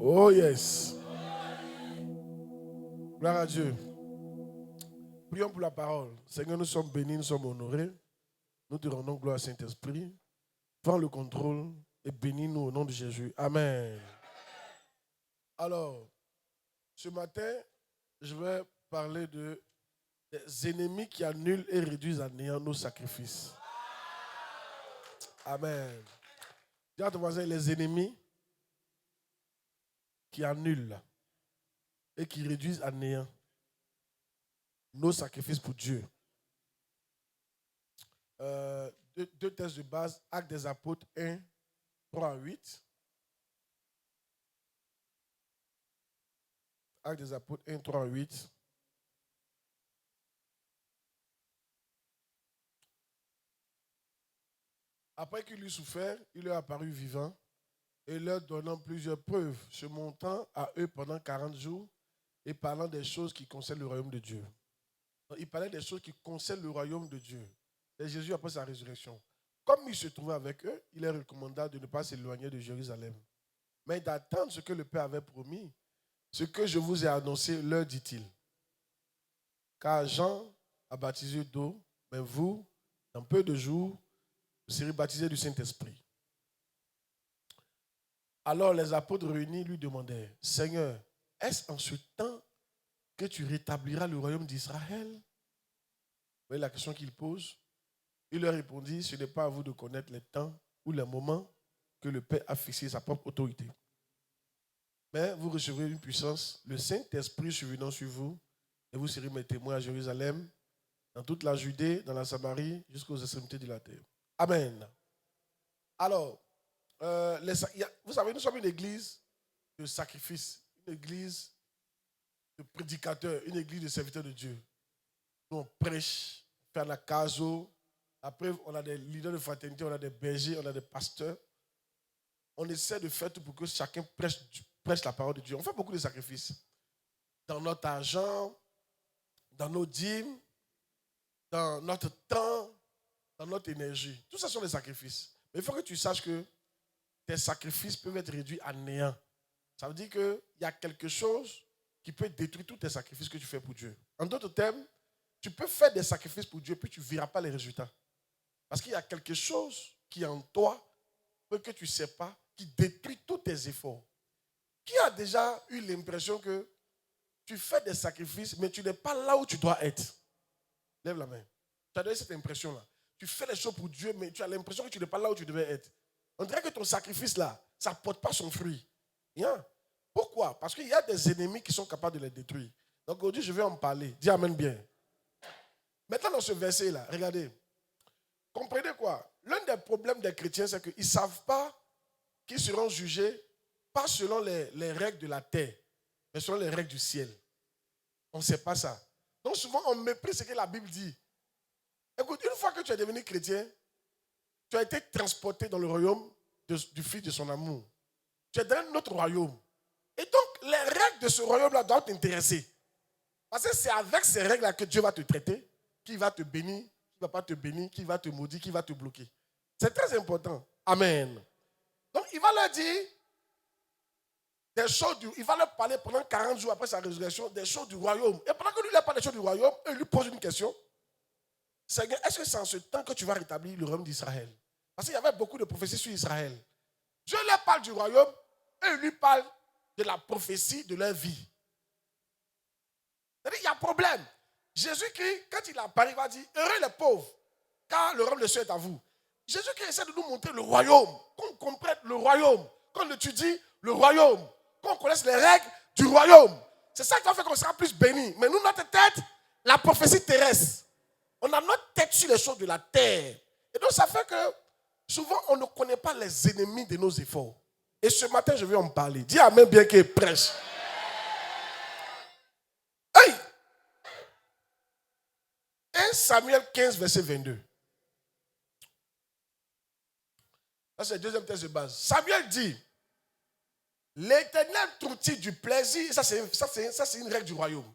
Oh yes. Gloire à Dieu. Prions pour la parole. Seigneur, nous sommes bénis, nous sommes honorés. Nous te rendons gloire, Saint-Esprit. Prends le contrôle et bénis-nous au nom de Jésus. Amen. Alors, ce matin, je vais parler des ennemis qui annulent et réduisent à néant nos sacrifices. Amen. Dis à ton voisin, les ennemis qui annulent et qui réduisent à néant nos sacrifices pour Dieu. Deux textes de base, Actes des Apôtres 1, 3 à 8. Actes des Apôtres 1, 3 à 8. Après qu'il eut souffert, il leur apparut vivant et leur donnant plusieurs preuves, se montrant à eux pendant 40 jours et parlant des choses qui concernent le royaume de Dieu. Donc, il parlait des choses qui concernent le royaume de Dieu. C'est Jésus après sa résurrection. Comme il se trouvait avec eux, il leur recommanda de ne pas s'éloigner de Jérusalem, mais d'attendre ce que le Père avait promis. Ce que je vous ai annoncé, leur dit-il. Car Jean a baptisé d'eau, mais vous, dans peu de jours, vous serez baptisés du Saint-Esprit. Alors les apôtres réunis lui demandèrent, Seigneur, est-ce en ce temps que tu rétabliras le royaume d'Israël? Vous voyez la question qu'il pose? Il leur répondit, ce n'est pas à vous de connaître les temps ou les moments que le Père a fixé sa propre autorité. Mais vous recevrez une puissance, le Saint-Esprit survenant sur vous, et vous serez mes témoins à Jérusalem, dans toute la Judée, dans la Samarie, jusqu'aux extrémités de la terre. Amen. Alors, vous savez, nous sommes une église de sacrifice, une église de prédicateurs, une église de serviteurs de Dieu. Nous, on prêche, on fait la caso. Après, on a des leaders de fraternité, on a des bergers, on a des pasteurs. On essaie de faire tout pour que chacun prêche la parole de Dieu. On fait beaucoup de sacrifices. Dans notre argent, dans nos dîmes, dans notre temps, dans notre énergie. Tout ça sont des sacrifices. Mais il faut que tu saches que tes sacrifices peuvent être réduits à néant. Ça veut dire qu'il y a quelque chose qui peut détruire tous tes sacrifices que tu fais pour Dieu. En d'autres termes, tu peux faire des sacrifices pour Dieu, puis tu ne verras pas les résultats. Parce qu'il y a quelque chose qui est en toi, que tu ne sais pas, qui détruit tous tes efforts. Qui a déjà eu l'impression que tu fais des sacrifices, mais tu n'es pas là où tu dois être? Lève la main. Tu as déjà cette impression-là. Tu fais les choses pour Dieu, mais tu as l'impression que tu n'es pas là où tu devais être. On dirait que ton sacrifice-là, ça ne porte pas son fruit. Bien. Pourquoi? Parce qu'il y a des ennemis qui sont capables de les détruire. Donc aujourd'hui, je vais en parler. Dis amen bien. Maintenant, dans ce verset-là, regardez. Comprenez quoi? L'un des problèmes des chrétiens, c'est qu'ils ne savent pas qu'ils seront jugés, pas selon les règles de la terre, mais selon les règles du ciel. On ne sait pas ça. Donc souvent, on méprise ce que la Bible dit. Écoute, une fois que tu es devenu chrétien, tu as été transporté dans le royaume du Fils de son amour. Tu es dans notre royaume. Et donc, les règles de ce royaume-là doivent t'intéresser. Parce que c'est avec ces règles-là que Dieu va te traiter, qui va te bénir, qui ne va pas te bénir, qui va te maudire, qui va te bloquer. C'est très important. Amen. Donc, il va leur dire des choses, il va leur parler pendant 40 jours après sa résurrection des choses du royaume. Et pendant que lui leur parle des choses du royaume, il lui pose une question. Seigneur, est-ce que c'est en ce temps que tu vas rétablir le royaume d'Israël? Parce qu'il y avait beaucoup de prophéties sur Israël. Dieu leur parle du royaume et il lui parle de la prophétie de leur vie. C'est-à-dire, il y a un problème. Jésus-Christ, quand il apparaît, il va dire, heureux les pauvres, car le royaume de Dieu est à vous. Jésus-Christ essaie de nous montrer le royaume, qu'on comprenne le royaume, qu'on étudie le royaume, qu'on connaisse les règles du royaume. C'est ça qui va faire qu'on sera plus béni. Mais nous, notre tête, la prophétie terrestre. On a notre tête sur les choses de la terre. Et donc, ça fait que souvent, on ne connaît pas les ennemis de nos efforts. Et ce matin, je vais en parler. Dis amen bien qu'il prêche. Hey! 1 Samuel 15, verset 22. Ça, c'est le deuxième texte de base. Samuel dit, l'Éternel trouve-t-il du plaisir, ça c'est une règle du royaume.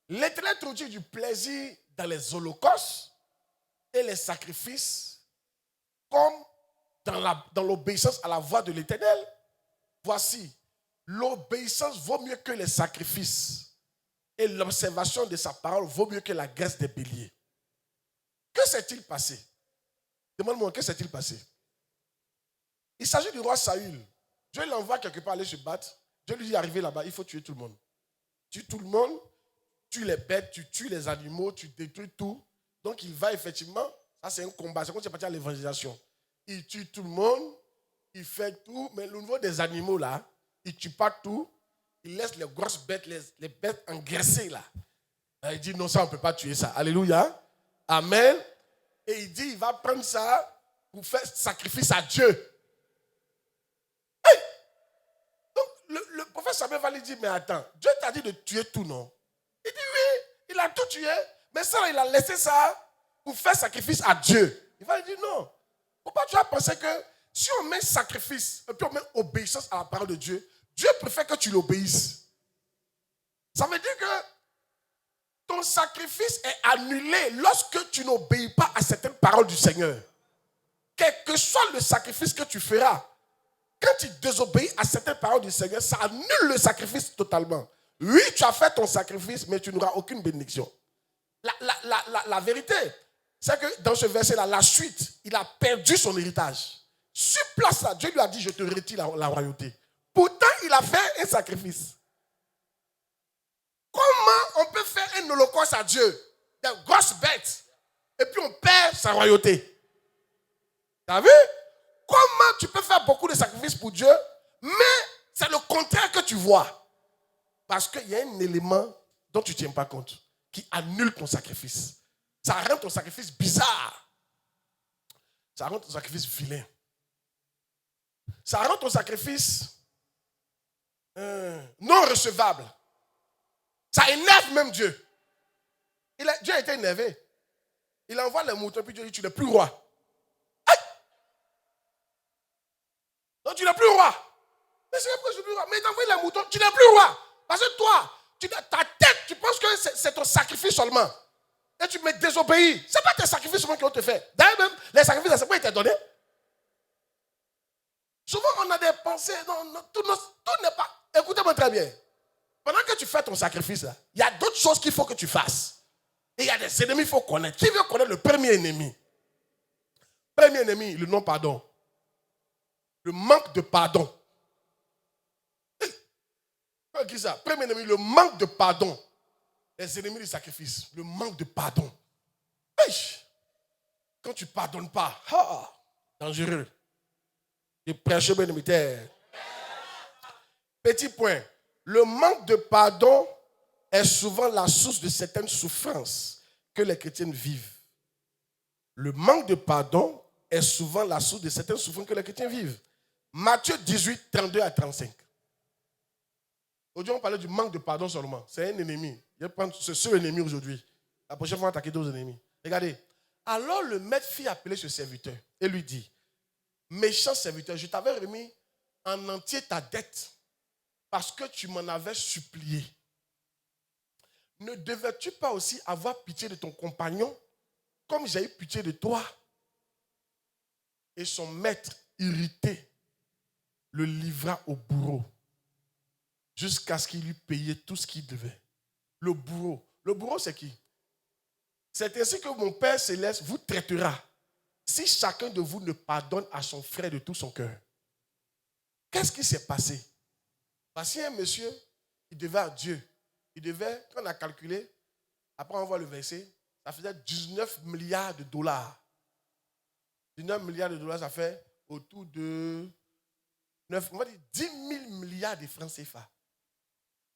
L'Éternel trouve-t-il du plaisir dans les holocaustes et les sacrifices, comme dans l'obéissance à la voix de l'Éternel? Voici, l'obéissance vaut mieux que les sacrifices. Et l'observation de sa parole vaut mieux que la graisse des béliers. Que s'est-il passé? Demande-moi, que s'est-il passé? Il s'agit du roi Saül. Dieu l'envoie quelque part aller se battre. Dieu lui dit, arrivé là-bas, il faut tuer tout le monde. Tue tout le monde, tue les bêtes, tu tues les animaux, tu détruis tout. Donc il va effectivement, ça c'est un combat, c'est comme si c'est parti à l'évangélisation. Il tue tout le monde, il fait tout, mais au niveau des animaux là, il ne tue pas tout. Il laisse les grosses bêtes, les bêtes engraissées là. Il dit non, ça on ne peut pas tuer ça. Alléluia. Amen. Et il dit, il va prendre ça pour faire sacrifice à Dieu. Hey! Donc le prophète Samuel va lui dire, mais attends, Dieu t'a dit de tuer tout, non? Il dit oui, il a tout tué, mais ça, il a laissé ça pour faire sacrifice à Dieu. Il va lui dire non. Pourquoi tu as pensé que si on met sacrifice et puis on met obéissance à la parole de Dieu, Dieu préfère que tu l'obéisses. Ça veut dire que ton sacrifice est annulé lorsque tu n'obéis pas à certaines paroles du Seigneur. Quel que soit le sacrifice que tu feras, quand tu désobéis à certaines paroles du Seigneur, ça annule le sacrifice totalement. Oui, tu as fait ton sacrifice, mais tu n'auras aucune bénédiction. La vérité, c'est que dans ce verset-là, la suite, il a perdu son héritage. Sur place là, Dieu lui a dit, je te retire la royauté. Pourtant, il a fait un sacrifice. Comment on peut faire un holocauste à Dieu, des grosses bêtes, et puis on perd sa royauté? Tu as vu? Comment tu peux faire beaucoup de sacrifices pour Dieu, mais c'est le contraire que tu vois? Parce qu'il y a un élément dont tu ne tiens pas compte, qui annule ton sacrifice. Ça rend ton sacrifice bizarre. Ça rend ton sacrifice vilain. Ça rend ton sacrifice non recevable. Ça énerve même Dieu. Dieu a été énervé. Il envoie les moutons, puis Dieu dit, tu n'es plus roi. Aïe! Non, tu n'es plus roi. Mais c'est pourquoi je suis plus roi. Mais il t'a envoyé les moutons, tu n'es plus roi. Parce que toi, ta tête, tu penses que c'est ton sacrifice seulement. Et tu me désobéis. Ce n'est pas tes sacrifices seulement qui ont te fait. D'ailleurs, même, les sacrifices, c'est pas été donné. Souvent, on a des pensées. Non, tout n'est pas. Écoutez-moi très bien. Pendant que tu fais ton sacrifice, là, il y a d'autres choses qu'il faut que tu fasses. Et il y a des ennemis qu'il faut connaître. Qui veut connaître le premier ennemi? Premier ennemi, le non-pardon. Le manque de pardon. Qui ça? Premier ennemi, le manque de pardon. Les ennemis du sacrifice, le manque de pardon. Quand tu ne pardonnes pas, dangereux. Je prêche bien militaire. Petit point. Le manque de pardon est souvent la source de certaines souffrances que les chrétiens vivent. Le manque de pardon est souvent la source de certaines souffrances que les chrétiens vivent. Matthieu 18, 32 à 35. Aujourd'hui, on parlait du manque de pardon seulement. C'est un ennemi. Je vais prendre ce seul ennemi aujourd'hui. La prochaine fois, on va attaquer d'autres ennemis. Regardez. Alors le maître fit appeler ce serviteur et lui dit, méchant serviteur, je t'avais remis en entier ta dette parce que tu m'en avais supplié. Ne devais-tu pas aussi avoir pitié de ton compagnon comme j'ai eu pitié de toi? Et son maître, irrité, le livra au bourreau jusqu'à ce qu'il lui payait tout ce qu'il devait. Le bourreau, c'est qui? C'est ainsi que mon Père Céleste vous traitera si chacun de vous ne pardonne à son frère de tout son cœur. Qu'est-ce qui s'est passé? Voici un monsieur, il devait à Dieu. Il devait, quand on a calculé, après on voit le verset, ça faisait 19 milliards de dollars. 19 milliards de dollars, ça fait autour de 9, on va dire 10 000 milliards de francs CFA.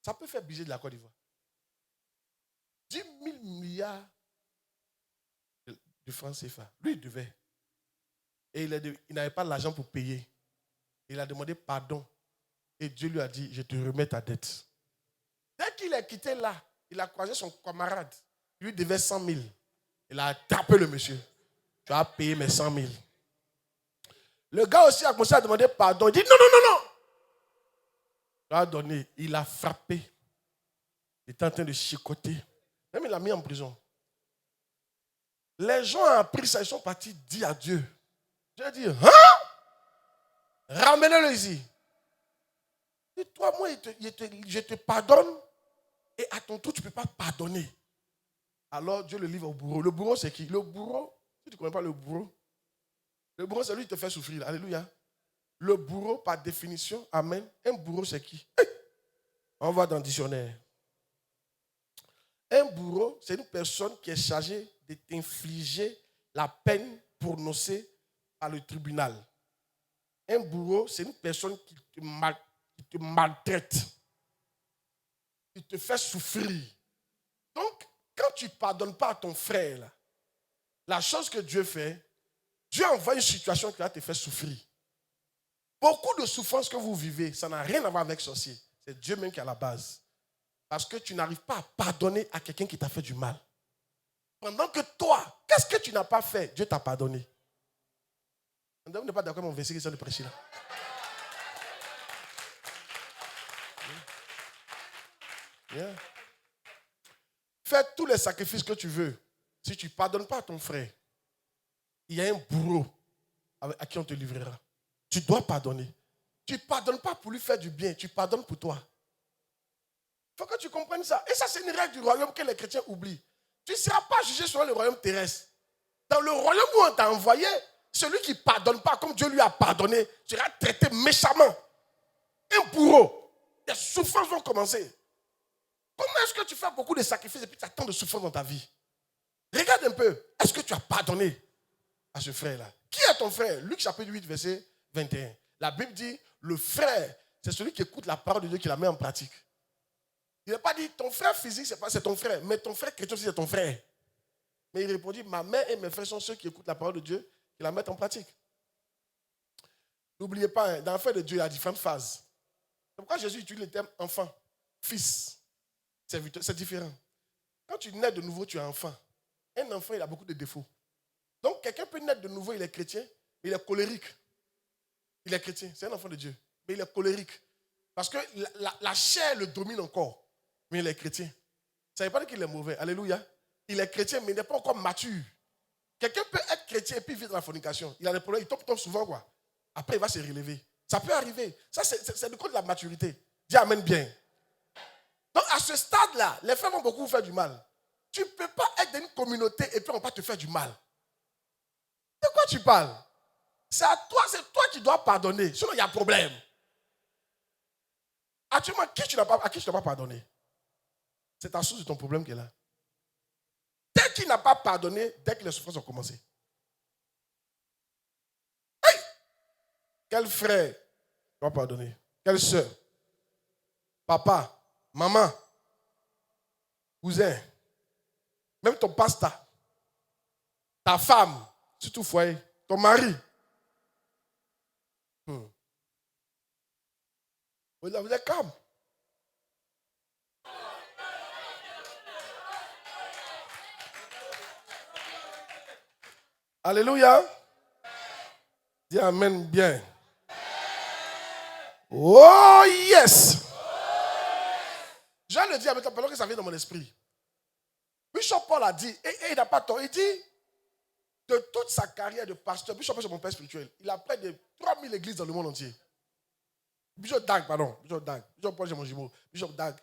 Ça peut faire budget de la Côte d'Ivoire. 10 000 milliards de francs CFA. Lui, il devait. Et il n'avait pas l'argent pour payer. Il a demandé pardon. Et Dieu lui a dit, je te remets ta dette. Dès qu'il est quitté là, il a croisé son camarade. Il lui devait 100 000. Il a attrapé le monsieur. Tu as payé mes 100 000. Le gars aussi a commencé à demander pardon. Il dit non. Il a donné. Il a frappé. Il était en train de chicoter. Même il l'a mis en prison. Les gens ont appris ça. Ils sont partis dire à Dieu. Dieu a dit, ramenez-le ici. Et toi, moi, je te pardonne. Et à ton tour, tu ne peux pas pardonner. Alors Dieu le livre au bourreau. Le bourreau, c'est qui? Le bourreau, si tu ne connais pas le bourreau, c'est lui qui te fait souffrir. Alléluia. Le bourreau, par définition, amen. Un bourreau, c'est qui? On va dans le dictionnaire. Un bourreau, c'est une personne qui est chargée de t'infliger la peine prononcée par le tribunal. Un bourreau, c'est une personne qui te maltraite, qui te fait souffrir. Donc, quand tu ne pardonnes pas à ton frère, là, la chose que Dieu fait, Dieu envoie une situation qui va te faire souffrir. Beaucoup de souffrances que vous vivez, ça n'a rien à voir avec sorcier. C'est Dieu même qui est à la base. Parce que tu n'arrives pas à pardonner à quelqu'un qui t'a fait du mal. Pendant que toi, qu'est-ce que tu n'as pas fait? Dieu t'a pardonné. Vous n'êtes pas d'accord avec mon verset qui est de prêcher là? Yeah. Fais tous les sacrifices que tu veux. Si tu ne pardonnes pas à ton frère, il y a un bourreau à qui on te livrera. Tu dois pardonner. Tu ne pardonnes pas pour lui faire du bien, tu pardonnes pour toi. Il faut que tu comprennes ça. Et ça, c'est une règle du royaume que les chrétiens oublient. Tu ne seras pas jugé sur le royaume terrestre. Dans le royaume où on t'a envoyé, celui qui ne pardonne pas comme Dieu lui a pardonné sera traité méchamment. Un bourreau. Les souffrances vont commencer. Comment est-ce que tu fais beaucoup de sacrifices et puis tu as tant de souffrances dans ta vie? Regarde un peu. Est-ce que tu as pardonné à ce frère-là? Qui est ton frère? Luc chapitre 8, verset 21. La Bible dit, le frère, c'est celui qui écoute la parole de Dieu, qui la met en pratique. Il n'a pas dit, ton frère physique, c'est ton frère, mais ton frère chrétien aussi, c'est ton frère. Mais il répondit, ma mère et mes frères sont ceux qui écoutent la parole de Dieu, qui la mettent en pratique. N'oubliez pas, dans l'affaire de Dieu, il y a différentes phases. C'est pourquoi Jésus utilise le terme enfant, fils, serviteur, c'est différent. Quand tu nais de nouveau, tu es enfant. Un enfant, il a beaucoup de défauts. Donc, quelqu'un peut naître de nouveau, il est chrétien, mais il est colérique. Il est chrétien, c'est un enfant de Dieu, mais il est colérique. Parce que la chair le domine encore, mais il est chrétien. Ça ne veut pas dire qu'il est mauvais, alléluia. Il est chrétien, mais il n'est pas encore mature. Quelqu'un peut être chrétien et puis vivre dans la fornication. Il a des problèmes, il tombe souvent, quoi. Après, il va se relever. Ça peut arriver. Ça, c'est le code de la maturité. Dis amen bien. Donc, à ce stade-là, les frères vont beaucoup vous faire du mal. Tu ne peux pas être dans une communauté et puis on va te faire du mal. De quoi tu parles? C'est toi qui dois pardonner. Sinon, il y a un problème. Actuellement, à qui tu n'as pas pardonné? C'est ta source de ton problème qui est là. Dès qu'il n'a pas pardonné, dès que les souffrances ont commencé. Hey! Quel frère doit pardonner? Quelle soeur? Papa, maman, cousin, même ton pasteur, ta femme, surtout foyer, ton mari. Vous êtes calme. Alléluia. Dis amen bien. Oh yes. Je le dis avec toi pendant que ça vient dans mon esprit. Bishop Paul a dit, et il n'a pas tort, il dit, de toute sa carrière de pasteur, Bishop Paul c'est mon père spirituel, il a près de 3000 églises dans le monde entier. Bishop Dag, Bishop Paul c'est mon jumeau, Bishop Dag.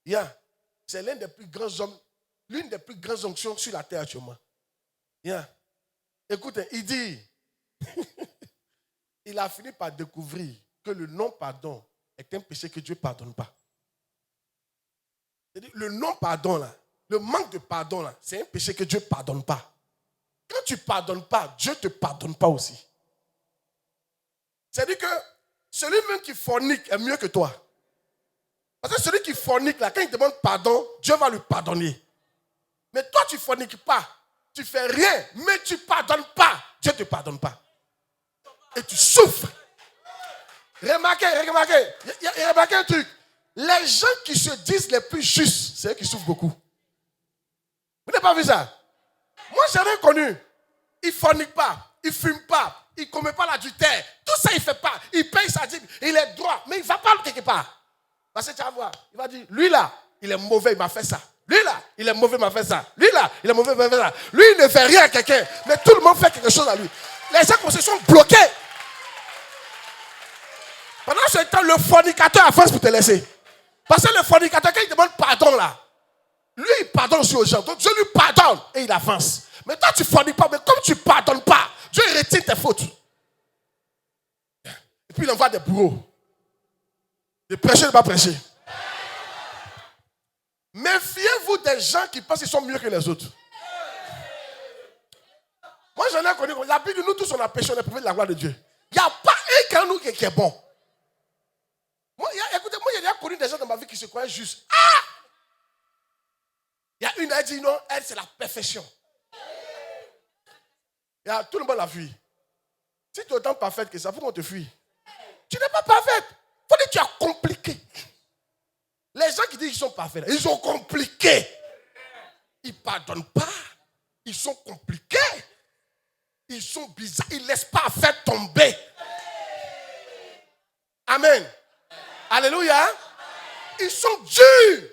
Yeah. C'est l'un des plus grands hommes, l'une des plus grandes onctions sur la terre actuellement. Yeah. Écoutez, il dit, il a fini par découvrir que le non-pardon est un péché que Dieu ne pardonne pas. C'est-à-dire, le non-pardon, là, le manque de pardon, là, c'est un péché que Dieu ne pardonne pas. Quand tu ne pardonnes pas, Dieu ne te pardonne pas aussi. C'est-à-dire que celui-même qui fornique est mieux que toi. Parce que celui qui fornique, là, quand il demande pardon, Dieu va lui pardonner. Mais toi, tu ne forniques pas. Tu ne fais rien, mais tu ne pardonnes pas. Dieu ne te pardonne pas. Et tu souffres. Remarquez un truc. Les gens qui se disent les plus justes, c'est eux qui souffrent beaucoup. Vous n'avez pas vu ça? Moi, j'ai rien connu. Il ne fornique pas, il ne fume pas, il ne commet pas l'adultère. Tout ça, il ne fait pas. Il paye sa dîme, il est droit, mais il ne va pas quelque part. Parce que tu vas voir, il va dire, lui là, il est mauvais, il m'a fait ça. Lui là, il est mauvais, il m'a fait ça. Lui là, il est mauvais, il m'a fait ça. Lui, il ne fait rien à quelqu'un, mais tout le monde fait quelque chose à lui. Les gens se sont bloqués. Pendant ce temps, le fornicateur avance pour te laisser. Parce que le fornicateur, quand il demande pardon là, lui, il pardonne aussi aux gens. Donc Dieu lui pardonne et il avance. Mais toi, tu ne forniques pas. Mais comme tu ne pardonnes pas, Dieu retient tes fautes. Et puis il envoie des bourreaux. De prêcher, de pas prêcher. Méfiez-vous des gens qui pensent qu'ils sont mieux que les autres. Moi, j'en ai connu. La Bible, nous tous, on a péché, on est privés de la gloire de Dieu. Il n'y a pas un qui en nous qui est bon. Moi, écoutez, moi, j'ai connu des gens dans ma vie qui se croyaient justes. Ah! Il y a une, elle dit non, elle, c'est la perfection. Il y a tout le monde la fuit. Si tu es autant parfaite que ça, il faut qu'on te fuit. Tu n'es pas parfaite. Il faut dire que tu as compliqué. Les gens qui disent qu'ils sont parfaits, ils sont compliqués. Ils ne pardonnent pas. Ils sont compliqués. Ils sont bizarres. Ils ne laissent pas faire tomber. Amen. Alléluia. Ils sont durs.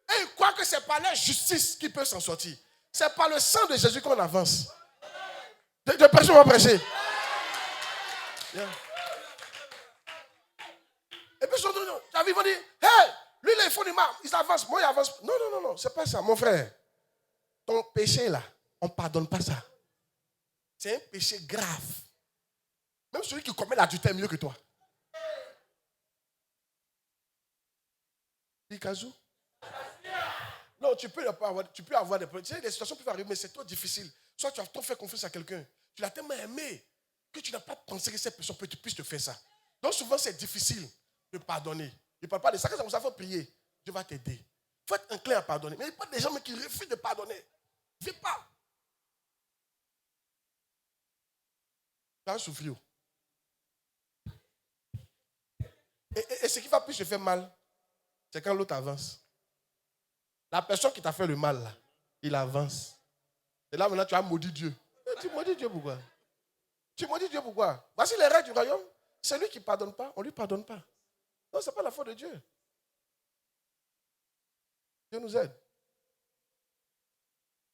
Et ils croient que c'est par leur justice qu'ils peuvent s'en sortir. C'est par le sang de Jésus qu'on avance. De prêcher, on va prêcher. Yeah. Et puis, ils vont dire, hey, lui, là, il faut du mal. Ils avancent. Moi, il avance. Non, non, non, non. C'est pas ça, mon frère. Ton péché, là, on ne pardonne pas ça. C'est un péché grave. Même celui qui commet l'adultère est mieux que toi. Ikazou. Non, tu peux avoir des problèmes. Tu sais, les situations peuvent arriver, mais c'est trop difficile. Soit tu as trop fait confiance à quelqu'un. Tu l'as tellement aimé que tu n'as pas pensé que cette personne puisse te faire ça. Donc souvent, c'est difficile de pardonner. Je ne parle pas de ça. Quand ça faut prier, Dieu va t'aider. Il faut être inclin à pardonner. Mais il n'y a pas des gens qui refusent de pardonner. Ne viens pas. Tu vas souffrir. Et ce qui va plus te faire mal, c'est quand l'autre avance. La personne qui t'a fait le mal, là, il avance. Et là, maintenant, tu as maudit Dieu. Et tu maudis Dieu pourquoi? Tu maudis Dieu pourquoi? Voici les règles du royaume. Celui qui ne pardonne pas, on ne lui pardonne pas. Non, ce n'est pas la faute de Dieu. Dieu nous aide.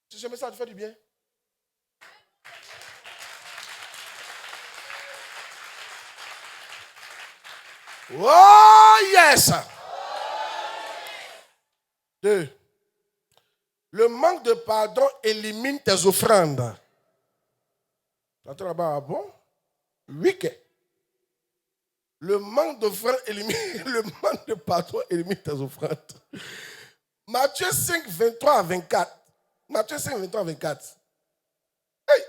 Si ce message te fait du bien. Oh yes! 2. Le manque de pardon élimine tes offrandes. Attends là-bas, bon? 8. Le manque d'offrandes élimine, le manque de pardon élimine tes offrandes. Matthieu 5, 23 à 24. Matthieu 5, 23 à 24. Hey!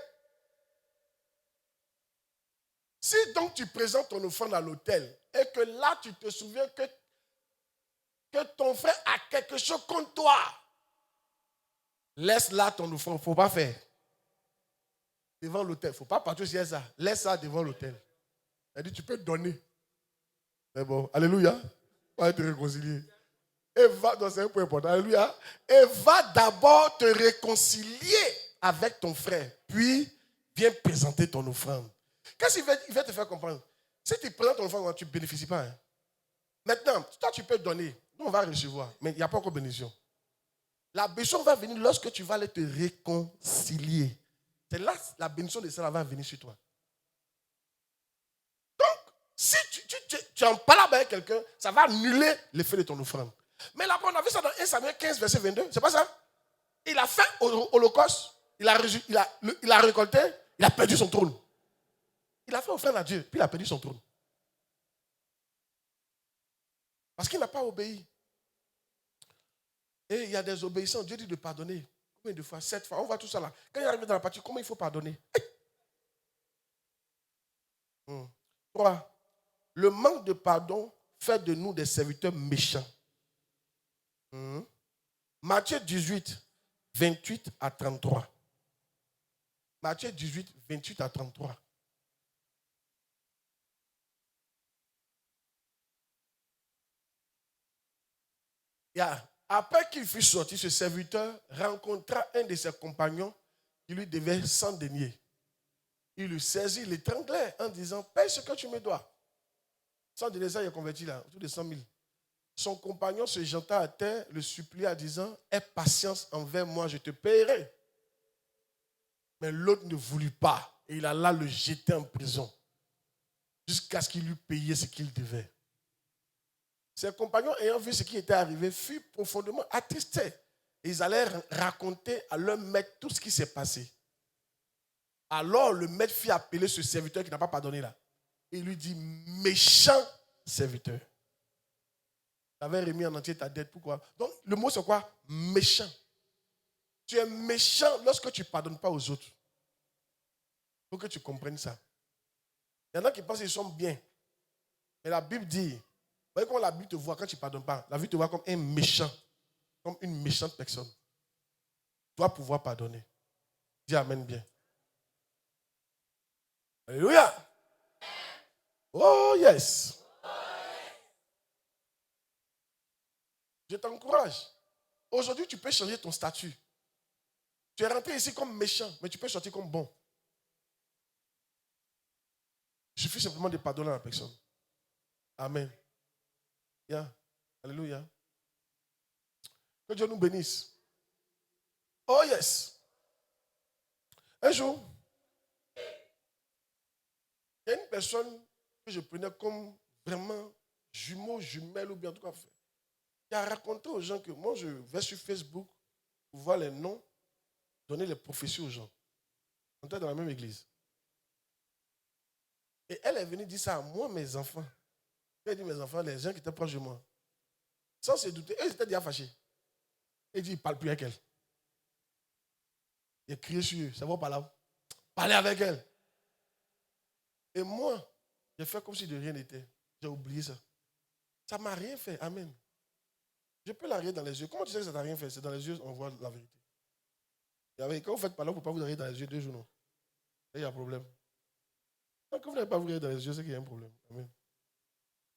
Si donc tu présentes ton offrande à l'autel et que là tu te souviens que ton frère a quelque chose contre toi, laisse là ton offrande. Il ne faut pas faire. Devant l'autel. Il ne faut pas partir sur ça. Laisse ça devant l'autel. Elle dit, tu peux donner. C'est bon. Alléluia. On va te réconcilier. Et va, c'est un point important. Alléluia. Et va d'abord te réconcilier avec ton frère. Puis, viens présenter ton offrande. Qu'est-ce qu'il va te faire comprendre? Si tu présentes ton offrande, tu ne bénéficies pas. Hein? Maintenant, toi, tu peux donner. Nous, on va recevoir. Mais il n'y a pas encore de bénédiction. La bénédiction va venir lorsque tu vas aller te réconcilier. C'est là la bénédiction de ça va venir sur toi. Donc, si tu en parles avec quelqu'un, ça va annuler l'effet de ton offrande. Mais là, on a vu ça dans 1 Samuel 15, verset 22. C'est pas ça? Il a fait holocauste, il a récolté, il a perdu son trône. Il a fait offrande à Dieu, puis il a perdu son trône. Parce qu'il n'a pas obéi. Et il y a des obéissants. Dieu dit de pardonner. Combien de fois? 7 fois. On voit tout ça là. Quand il arrive dans la partie, comment il faut pardonner? 3. Le manque de pardon fait de nous des serviteurs méchants. Matthieu 18, 28 à 33. Matthieu 18, 28 à 33. Après qu'il fut sorti, ce serviteur rencontra un de ses compagnons qui lui devait 100 deniers. Il le saisit, l'étranglait en disant, paye ce que tu me dois. 100 deniers, ça il est converti là, autour de 100 000. Son compagnon se jeta à terre, le supplia en disant, aie patience envers moi, je te paierai. Mais l'autre ne voulut pas et il alla le jeter en prison jusqu'à ce qu'il lui payait ce qu'il devait. Ses compagnons, ayant vu ce qui était arrivé, furent profondément attristés. Ils allèrent raconter à leur maître tout ce qui s'est passé. Alors le maître fit appeler ce serviteur qui n'a pas pardonné là. Et il lui dit, méchant serviteur. Tu avais remis en entier ta dette. Pourquoi? Donc le mot c'est quoi? Méchant. Tu es méchant lorsque tu ne pardonnes pas aux autres. Il faut que tu comprennes ça. Il y en a qui pensent qu'ils sont bien. Mais la Bible dit, vous voyez comment la Bible te voit quand tu ne pardonnes pas? La Bible te voit comme un méchant, comme une méchante personne. Tu dois pouvoir pardonner. Dis amen bien. Alléluia. Oh yes. Je t'encourage. Aujourd'hui, tu peux changer ton statut. Tu es rentré ici comme méchant, mais tu peux sortir comme bon. Il suffit simplement de pardonner à la personne. Amen. Yeah. Alléluia. Que Dieu nous bénisse. Oh yes. Un jour, il y a une personne que je prenais comme vraiment jumeau, jumelle ou bien en tout cas, qui a raconté aux gens que moi je vais sur Facebook pour voir les noms, donner les prophéties aux gens. On était dans la même église. Et elle est venue dire ça à moi, mes enfants. Elle dit mes enfants, les gens qui étaient proches de moi. Sans se douter, ils étaient déjà fâchés. Elle dit, il ne parle plus avec elle. Il a crié sur eux, ça va pas là. Parlez avec elle. Et moi, j'ai fait comme si de rien n'était. J'ai oublié ça. Ça ne m'a rien fait. Amen. Je peux la regarder dans les yeux. Comment tu sais que ça ne t'a rien fait? C'est dans les yeux, on voit la vérité. Et quand vous faites pas là, vous ne pouvez pas vous regarder dans les yeux 2 jours, non. Il y a un problème. Quand vous n'avez pas vous regarder dans les yeux, c'est qu'il y a un problème. Amen.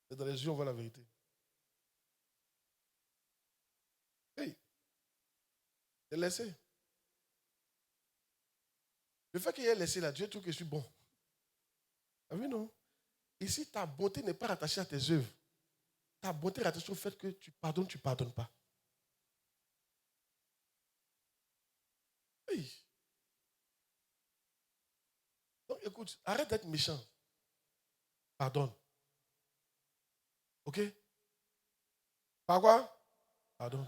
C'est dans les yeux, on voit la vérité. Hey, j'ai laissé. Le fait qu'il ait laissé là, Dieu trouve que je suis bon. Ah oui, non? Ici, ta bonté n'est pas rattachée à tes œuvres. Ta bonté est rattachée au fait que tu pardonnes, tu ne pardonnes pas. Oui. Donc, écoute, arrête d'être méchant. Pardonne. OK? Par quoi? Pardonne.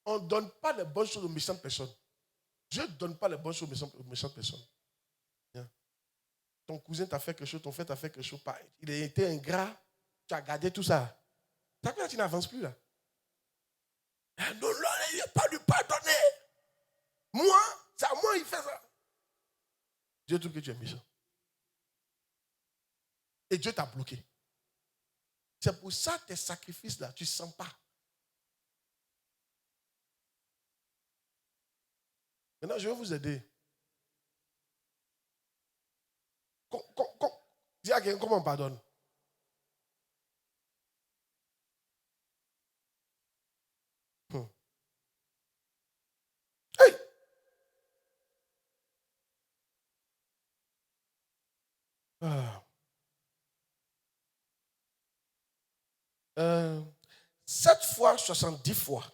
On ne donne pas les bonnes choses aux méchantes personnes. Dieu ne donne pas les bonnes choses aux méchantes personnes. Bien. Ton cousin t'a fait quelque chose, ton frère t'a fait quelque chose. Il a été ingrat, tu as gardé tout ça. T'as quoi, tu n'avances plus là? Non, il n'est pas lui pardonner. Moi, c'est à moi, il fait ça. Dieu trouve que tu es méchant. Et Dieu t'a bloqué. C'est pour ça tes sacrifices là, tu ne sens pas. Maintenant, je vais vous aider. Dis à quelqu'un comment on pardonne. Hey! Ah. 7 fois 70 fois.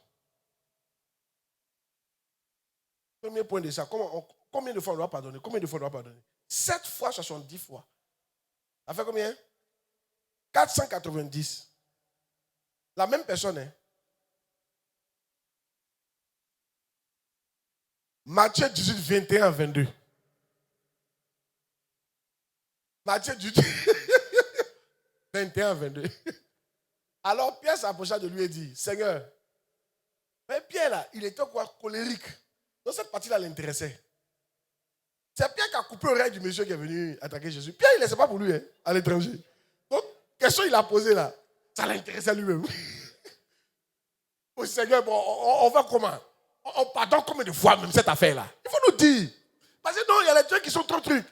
Premier point de ça. Combien de fois on doit pardonner? Combien de fois on doit pardonner? 7 fois 70 fois. Ça fait combien? 490. La même personne, hein? Matthieu 18, 21 à 22. Matthieu 18, 21 à 22. Alors Pierre s'approcha de lui et dit, Seigneur, mais Pierre là, il était quoi? Colérique. Donc cette partie-là l'intéressait. C'est Pierre qui a coupé l'oreille du monsieur qui est venu attaquer Jésus. Pierre, il ne laissait pas pour lui, hein, à l'étranger. Donc, question il a posée là, ça l'intéressait lui-même. Oh Seigneur, bon, on va comment? On pardonne combien de fois même cette affaire-là? Il faut nous dire. Parce que non, il y a les trucs qui sont trop trucs.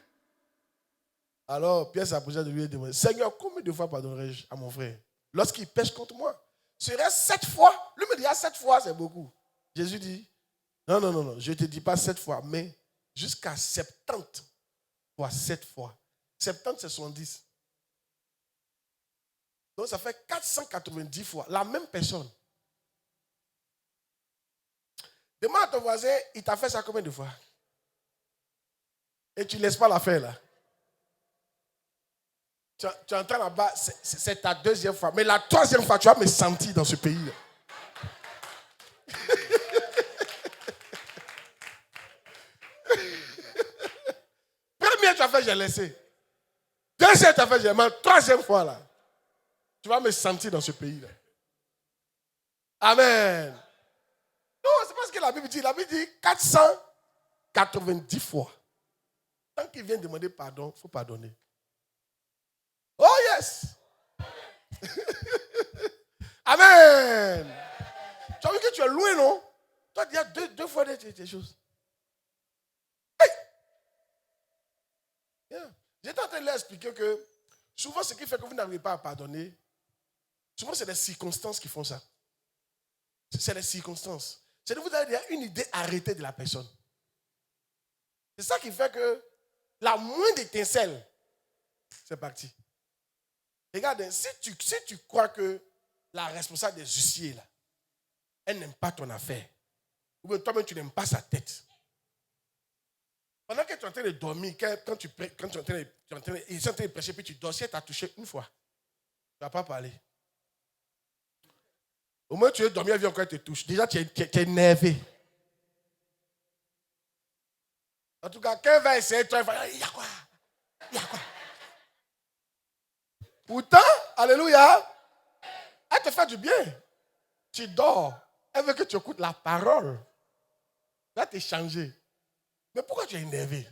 Alors, Pierre s'approcha de lui et demandait, Seigneur, combien de fois pardonnerai-je à mon frère lorsqu'il pêche contre moi? Serait 7 fois? Lui me dit, 7 fois, c'est beaucoup. Jésus dit, non, je ne te dis pas 7 fois, mais jusqu'à 70 fois 7 fois. 70, c'est 70. Donc, ça fait 490 fois. La même personne. Demande à ton voisin, il t'a fait ça combien de fois? Et tu ne laisses pas la faire là. Tu entends là-bas, c'est ta deuxième fois. Mais la troisième fois, tu vas me sentir dans ce pays. Première, tu as fait, j'ai laissé. Deuxième, tu as fait, j'ai laissé. Troisième fois, là, tu vas me sentir dans ce pays-là. Amen. Non, c'est pas ce que la Bible dit. La Bible dit 490 fois. Tant qu'il vient demander pardon, il faut pardonner. Oh yes! Amen! Tu as vu que tu es loin, non? Toi, il y a deux fois des choses. Hey! Yeah. J'étais en train de leur expliquer que souvent, ce qui fait que vous n'arrivez pas à pardonner, souvent, c'est les circonstances qui font ça. C'est les circonstances. C'est de vous avez une idée arrêtée de la personne. C'est ça qui fait que la moindre étincelle, c'est parti. Regarde, si tu crois que la responsable des huissiers, là, elle n'aime pas ton affaire, ou bien toi-même tu n'aimes pas sa tête, pendant que tu es en train de dormir, quand tu es en train de prêcher, puis tu dors, si elle t'a touché une fois, tu ne vas pas parler. Au moins tu es dormi, elle vient encore, elle te touche. Déjà, tu es énervé. En tout cas, quand elle va essayer, toi, elle va dire, il y a quoi? Il y a quoi? Pourtant, alléluia, elle te fait du bien. Tu dors. Elle veut que tu écoutes la parole. Elle va t'échanger. Mais pourquoi tu es énervé?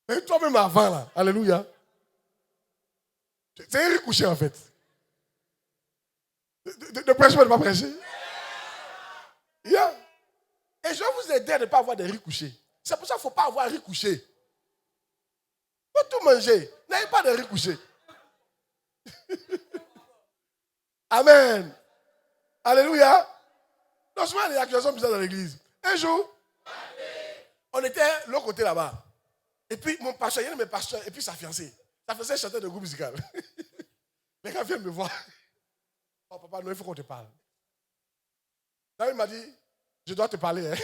Mais toi-même avant, là, alléluia. C'est un riz couché, en fait. De prêcher ou de ne pas prêcher? Yeah. Et je vais vous aider à ne pas avoir des riz couchés. C'est pour ça qu'il ne faut pas avoir riz couché. Il faut tout manger. N'ayez pas de riz couché. Amen. Alléluia. Non, souvent, il y a des accusations bizarres dans l'église. Un jour, on était de l'autre côté là-bas. Et puis, mon pasteur, il y a un de mes pasteurs, et puis sa fiancée. Sa fiancée chantait de groupe musical. Les gars viennent me voir. Oh, papa, non, il faut qu'on te parle. Là, il m'a dit, je dois te parler. Hein.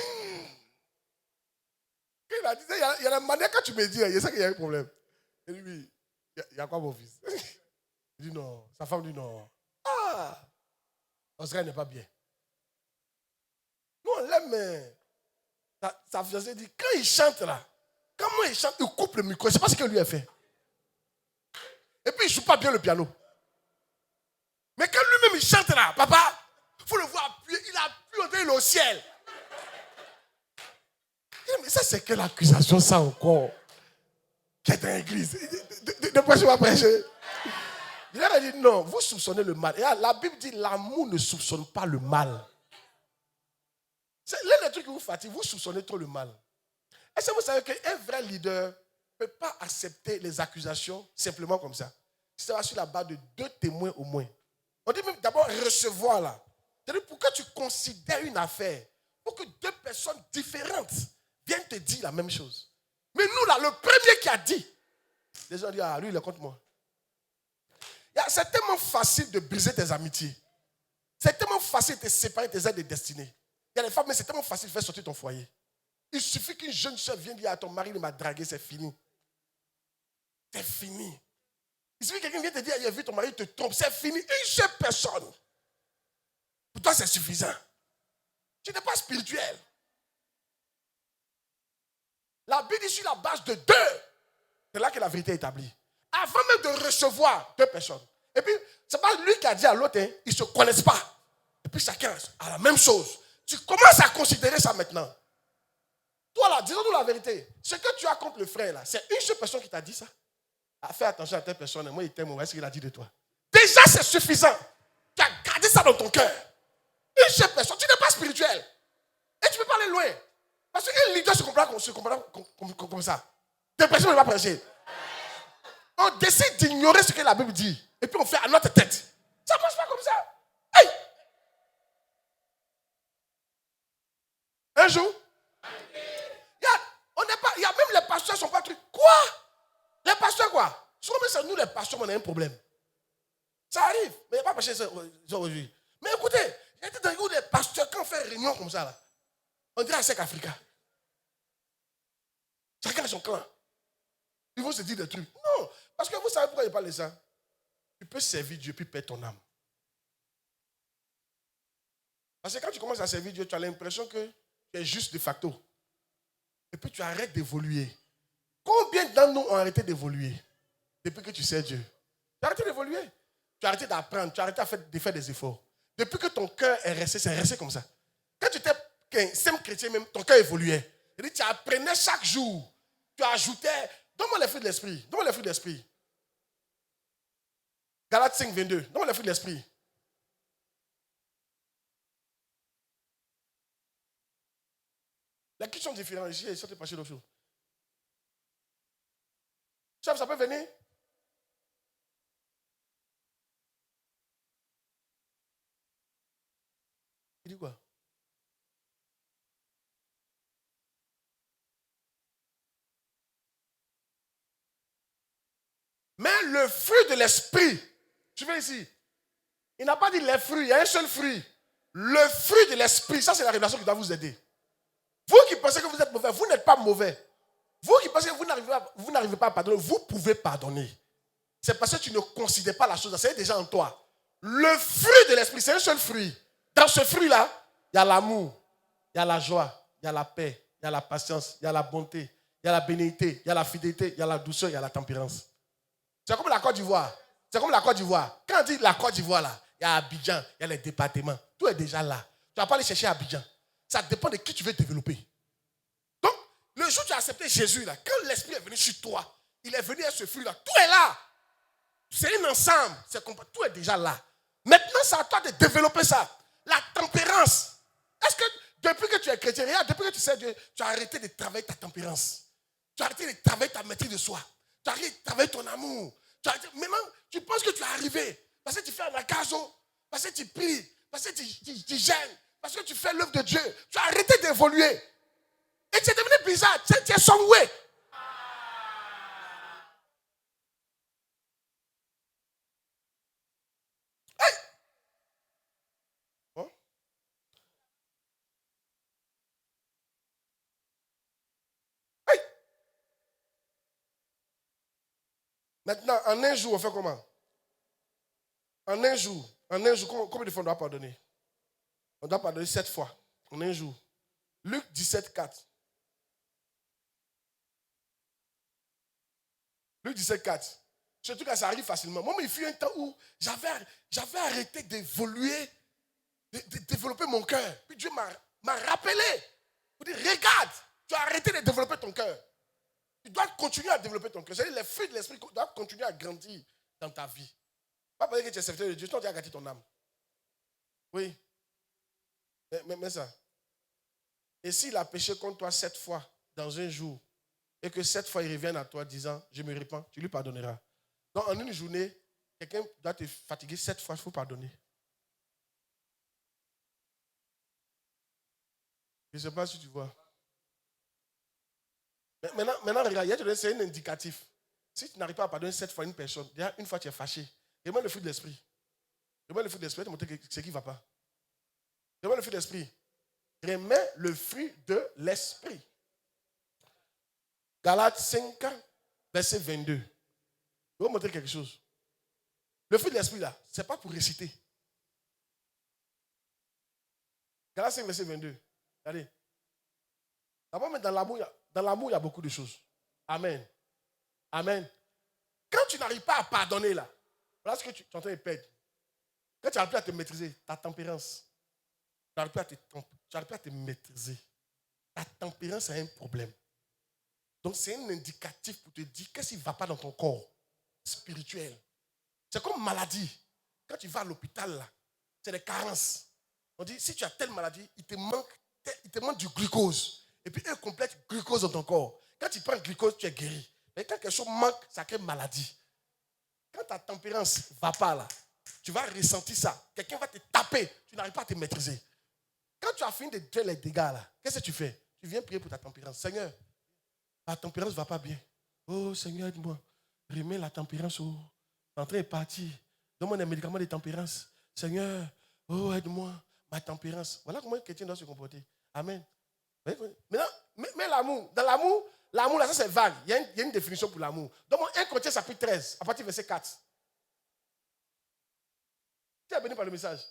Il a dit, il y a la manière quand tu me dis, il y a ça qu'il y a un problème. Il dit, oui, il y a quoi, mon fils? Il dit, non. Sa femme dit, non. Ah! Oscar n'est pas bien. Nous, on l'aime, mais sa fiancée dit, quand il chante là, comment il chante, il coupe le micro. Je ne sais pas ce que lui a fait. Et puis, il ne joue pas bien le piano. Mais quand lui-même, il chante là, papa, il faut le voir appuyer. Il a appuyé au ciel. Mais ça, c'est quelle accusation, ça encore? Qui est dans l'église. De prêcher, va prêcher. Il a dit, non, vous soupçonnez le mal. Et la Bible dit, l'amour ne soupçonne pas le mal. C'est l'un des trucs qui vous fatigue, vous soupçonnez trop le mal. Est-ce que vous savez qu'un vrai leader ne peut pas accepter les accusations simplement comme ça? Ça va sur la base de 2 témoins au moins. On dit même d'abord recevoir là. C'est-à-dire pourquoi tu considères une affaire pour que 2 personnes différentes viennent te dire la même chose. Mais nous là, le premier qui a dit, les gens disent, ah lui il est contre moi. C'est tellement facile de briser tes amitiés. C'est tellement facile de te séparer tes aides de destinée. Il y a des femmes, mais c'est tellement facile de faire sortir ton foyer. Il suffit qu'une jeune soeur vienne dire à ton mari, il m'a dragué, c'est fini. C'est fini. Il suffit que quelqu'un vienne te dire, il a vu ton mari te trompe, c'est fini. Une seule personne. Pour toi, c'est suffisant. Tu n'es pas spirituel. La Bible dit sur la base de 2. C'est là que la vérité est établie. Avant même de recevoir 2 personnes. Et puis, ce n'est pas lui qui a dit à l'autre, hein, ils ne se connaissent pas. Et puis chacun a la même chose. Tu commences à considérer ça maintenant. Toi là, disons-nous la vérité. Ce que tu as contre le frère là, c'est une seule personne qui t'a dit ça. Ah, fais attention à telle personne. Moi, il t'aime, on va ce qu'il a dit de toi. Déjà, c'est suffisant. Tu as gardé ça dans ton cœur. Une seule personne. Tu n'es pas spirituel. Et tu ne peux pas aller loin. Parce qu'un leader se comprend comme ça. Tes personnes ne vont pas prêcher. On décide d'ignorer ce que la Bible dit. Et puis on fait à notre tête. Ça ne marche pas comme ça. Hey! Un jour, il y a même les pasteurs qui ne sont pas trucs. Quoi? Les pasteurs quoi? Souvent, c'est nous les pasteurs, on a un problème. Ça arrive. Mais il n'y a pas prêché ça aujourd'hui. Mais écoutez, il y a des pasteurs, quand on fait une réunion comme ça, là, on dirait à Sec Africa. Chacun a son clan. Ils vont se dire des trucs. Non, parce que vous savez pourquoi je parle de ça? Tu peux servir Dieu puis perdre ton âme. Parce que quand tu commences à servir Dieu, tu as l'impression que tu es juste de facto. Et puis tu arrêtes d'évoluer. Combien d'entre nous ont arrêté d'évoluer depuis que tu sers Dieu? Tu as arrêté d'évoluer. Tu as arrêté d'apprendre. Tu as arrêté de faire des efforts. Depuis que ton cœur est resté, c'est resté comme ça. Quand tu étais un simple chrétien même, ton cœur évoluait. C'est-à-dire, tu apprenais chaque jour. Tu ajoutais. Donne-moi les fruits de l'esprit. Donne-moi les fruits de l'esprit. Galates 5, 22. Donne-moi les fruits de l'esprit. Les qui sont différents ici, ils sont passés d'autres choses. Chef, ça peut venir? Il dit quoi? Mais le fruit de l'esprit, tu veux ici, il n'a pas dit les fruits, il y a un seul fruit. Le fruit de l'esprit, ça c'est la révélation qui doit vous aider. Vous qui pensez que vous êtes mauvais, vous n'êtes pas mauvais. Vous qui pensez que vous n'arrivez pas à pardonner, vous pouvez pardonner. C'est parce que tu ne considères pas la chose, c'est déjà en toi. Le fruit de l'esprit, c'est un seul fruit. Dans ce fruit-là, il y a l'amour, il y a la joie, il y a la paix, il y a la patience, il y a la bonté, il y a la bénignité, il y a la fidélité, il y a la douceur, il y a la tempérance. C'est comme la Côte d'Ivoire. C'est comme la Côte d'Ivoire. Quand on dit la Côte d'Ivoire, là, il y a Abidjan, il y a les départements. Tout est déjà là. Tu ne vas pas aller chercher Abidjan. Ça dépend de qui tu veux développer. Donc, le jour où tu as accepté Jésus, là, quand l'Esprit est venu sur toi, il est venu à ce fruit-là. Tout est là. C'est un ensemble. Tout est déjà là. Maintenant, c'est à toi de développer ça. La tempérance. Est-ce que depuis que tu es chrétien, depuis que tu sais Dieu, tu as arrêté de travailler ta tempérance. Tu as arrêté de travailler ta maîtrise de soi. Tu as arrêté de travailler ton amour. Maintenant, tu penses que tu es arrivé. Parce que tu fais un acaso. Parce que tu pries. Parce que tu gênes. Parce que tu fais l'œuvre de Dieu. Tu as arrêté d'évoluer. Et tu es devenu bizarre. Tu es somewhere. Hey! Bon. Hey! Maintenant, en un jour, on fait comment? En un jour, combien de fois on doit pardonner? On doit pardonner 7 fois en un jour. Luc 17, 4. Luc 17, 4. Surtout quand ça arrive facilement. Moi, il fut un temps où j'avais arrêté d'évoluer, de développer mon cœur. Puis Dieu m'a rappelé. Il dit, regarde, tu as arrêté de développer ton cœur. Tu dois continuer à développer ton cœur. C'est-à-dire les fruits de l'esprit doivent continuer à grandir dans ta vie. Pas parce que tu es serviteur de Dieu, tu as gâté ton âme. Oui. Mais ça. Et s'il a péché contre toi 7 fois dans un jour, et que 7 fois il revienne à toi disant, je me répands, tu lui pardonneras. Donc en une journée, quelqu'un doit te fatiguer 7 fois, il faut pardonner. Je ne sais pas si tu vois. Maintenant regarde, c'est un indicatif. Si tu n'arrives pas à pardonner 7 fois une personne, déjà une fois tu es fâché. Remets le fruit de l'esprit. Remets le fruit de l'esprit, te montrer ce qui ne va pas. Remets le fruit de l'esprit. Remets le fruit de l'esprit. Galates 5, verset 22. Je vais vous montrer quelque chose. Le fruit de l'esprit, là, ce n'est pas pour réciter. Galates 5, verset 22. Regardez. D'abord, mais dans l'amour, il y a beaucoup de choses. Amen. Amen. Quand tu n'arrives pas à pardonner, là, voilà ce que tu es en train de perdre. Quand tu n'arrives plus à te maîtriser, ta tempérance, tu n'arrives plus à te maîtriser. Ta tempérance a un problème. Donc, c'est un indicatif pour te dire qu'est-ce qui ne va pas dans ton corps spirituel. C'est comme maladie. Quand tu vas à l'hôpital, là, c'est des carences. On dit, si tu as telle maladie, il te manque du glucose. Et puis, un complexe glucose dans ton corps. Quand tu prends le glucose, tu es guéri. Mais quand quelque chose manque, ça crée maladie. Quand ta tempérance ne va pas là, tu vas ressentir ça. Quelqu'un va te taper, tu n'arrives pas à te maîtriser. Quand tu as fini de faire les dégâts là, qu'est-ce que tu fais? Tu viens prier pour ta tempérance. Seigneur, la tempérance ne va pas bien. Oh Seigneur, aide-moi. Remets la tempérance. L'entrée est partie. Donne-moi des médicaments de tempérance. Seigneur, oh aide-moi. Ma tempérance. Voilà comment un chrétien doit se comporter. Amen. Maintenant, mais l'amour. Dans l'amour, L'amour, là, ça c'est vague. Il y a une définition pour l'amour. Donc, 1 Corinthiens chapitre 13, à partir du verset 4. Tu es béni par le message.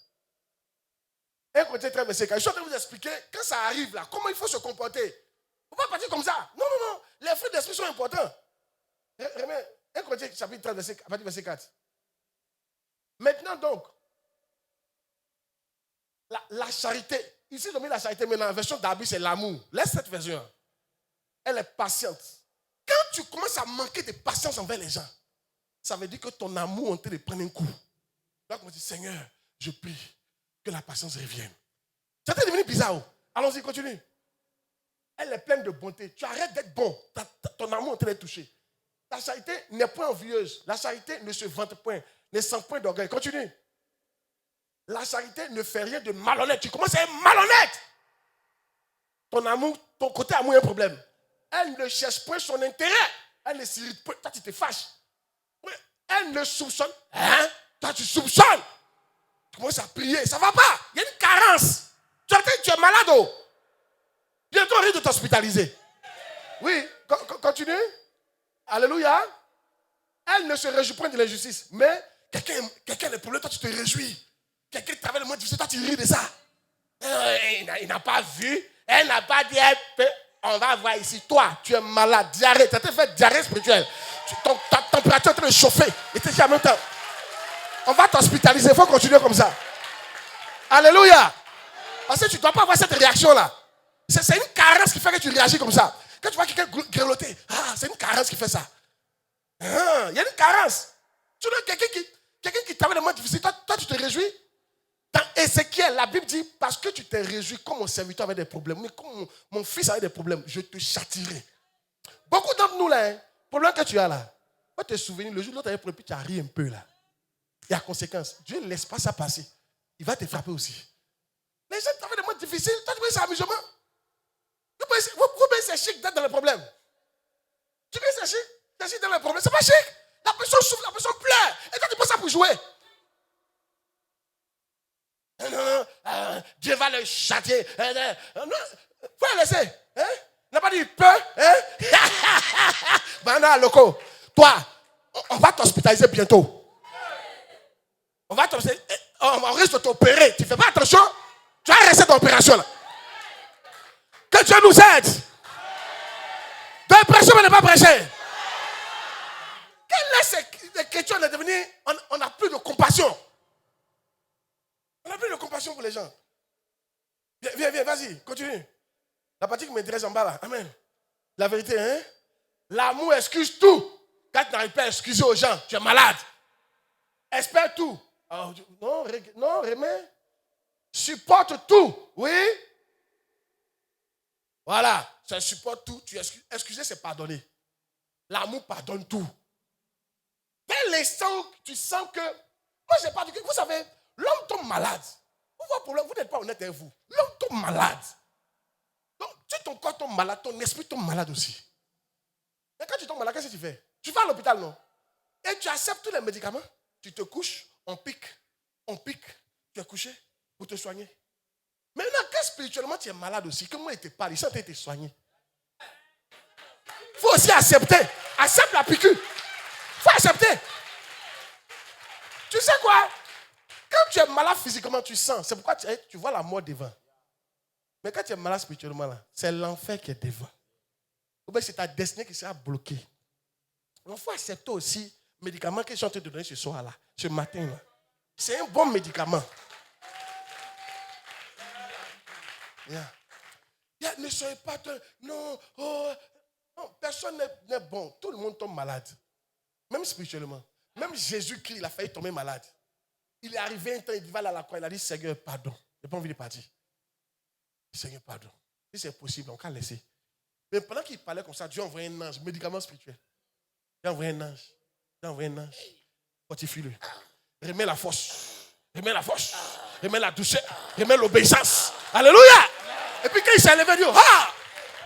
1 Corinthiens 13, verset 4. Je suis en train de vous expliquer, quand ça arrive là, comment il faut se comporter. On ne va pas partir comme ça. Non, non, non. Les fruits d'esprit sont importants. 1 Corinthiens chapitre 13, à partir du verset 4. Maintenant donc, la charité. Ici, on met la charité, mais dans la version d'Abi, c'est l'amour. Laisse cette version. Elle est patiente. Quand tu commences à manquer de patience envers les gens, ça veut dire que ton amour est en train de prendre un coup. Là, on dit, Seigneur, je prie que la patience revienne. Ça t'est devenu bizarre. Allons-y, continue. Elle est pleine de bonté. Tu arrêtes d'être bon. Ton amour est en train de toucher. La charité n'est point envieuse. La charité ne se vante point. Ne sent point d'orgueil. Continue. La charité ne fait rien de malhonnête. Tu commences à être malhonnête. Ton amour, ton côté amour a un problème. Elle ne cherche point son intérêt. Elle ne s'irrite point. Toi, tu te fâches. Elle ne soupçonne. Hein? Toi, tu soupçonnes. Tu commences à prier. Ça ne va pas. Il y a une carence. Tu es malade. Oh. Bientôt, on risque de t'hospitaliser. Oui, continue. Alléluia. Elle ne se réjouit point de l'injustice. Mais quelqu'un a des problèmes, toi, tu te réjouis. Quelqu'un travaille le moins difficile, toi, tu ris de ça. Il n'a pas vu. Elle n'a pas dit. On va voir ici. Toi, tu es malade. Diarrhée. Tu as fait diarrhée spirituelle. Ta température est en train de chauffer. Et tu es en même temps. On va t'hospitaliser. Il faut continuer comme ça. Alléluia. Parce que tu ne dois pas avoir cette réaction-là. C'est une carence qui fait que tu réagis comme ça. Quand tu vois quelqu'un grelotter, c'est une carence qui fait ça. Il y a une carence. Tu vois quelqu'un qui travaille le moins difficile, toi tu te réjouis. Dans Ézéchiel, la Bible dit, parce que tu t'es réjoui comme mon serviteur avait des problèmes, mais comme mon fils avait des problèmes, je te châtirai. Beaucoup d'entre nous, là, le problème que tu as là, faut te souvenir, le jour où l'autre avait problème, tu as ri un peu là. Il y a conséquence. Dieu ne laisse pas ça passer. Il va te frapper aussi. Les gens travaillent des moments difficiles, toi tu peux c'est amusement. Vous pouvez c'est chic d'être dans le problème. Tu peux c'est chic dans le problème. C'est pas chic. La personne souffre, la personne pleure. Et toi tu penses ça pour jouer. Non, Dieu va le châtier. Non, faut le laisser. Hein? Il n'a pas dit il peut. Hein? Bana loco. Toi, on va t'hospitaliser bientôt. On risque de t'opérer. Tu ne fais pas attention. Tu vas rester dans l'opération là. Que Dieu nous aide. De prêcher, mais ne pas prêcher. Quelle est cette question? On est devenu. On n'a plus de compassion. On n'a plus de compassion pour les gens. Viens, vas-y, continue. La partie qui m'intéresse en bas là. Amen. La vérité, hein? L'amour excuse tout. Quand tu n'arrives pas à excuser aux gens, tu es malade. Espère tout. Alors, non, remets. Supporte tout. Oui. Voilà. Ça supporte tout. Excuser, c'est pardonner. L'amour pardonne tout. Dès l'instant où tu sens que. Moi, je n'ai pas dit que. Vous savez, l'homme tombe malade. Vous n'êtes pas honnête avec vous. L'homme tombe malade. Donc, si ton corps tombe malade, ton esprit tombe malade aussi. Mais quand tu tombes malade, qu'est-ce que tu fais? Tu vas à l'hôpital, non? Et tu acceptes tous les médicaments. Tu te couches, on pique. Tu es couché pour te soigner. Maintenant, quand spirituellement tu es malade aussi, que moi, il te parle, il sont en train de te soigner. Il faut aussi accepter. Accepte la piqûre. Il faut accepter. Tu sais quoi? Quand tu es malade physiquement, tu sens. C'est pourquoi tu vois la mort devant. Mais quand tu es malade spirituellement, là, c'est l'enfer qui est devant. Ou bien c'est ta destinée qui sera bloquée. Il faut accepter aussi le médicament que je suis en train de donner ce soir-là, ce matin-là. C'est un bon médicament. Ne soyez pas... Non, personne n'est bon. Tout le monde tombe malade. Même spirituellement. Même Jésus-Christ, il a failli tomber malade. Il est arrivé un temps, il va à la croix, il a dit, Seigneur, pardon. Je n'ai pas envie de partir. Seigneur, pardon. Si c'est possible, on va laisser. Mais pendant qu'il parlait comme ça, Dieu a envoyé un ange, médicament spirituel. Dieu a envoyé un ange. Fortifie-le. Remets la force. Remets la douceur. Remets l'obéissance. Alléluia. Et puis quand il s'est levé, il dit,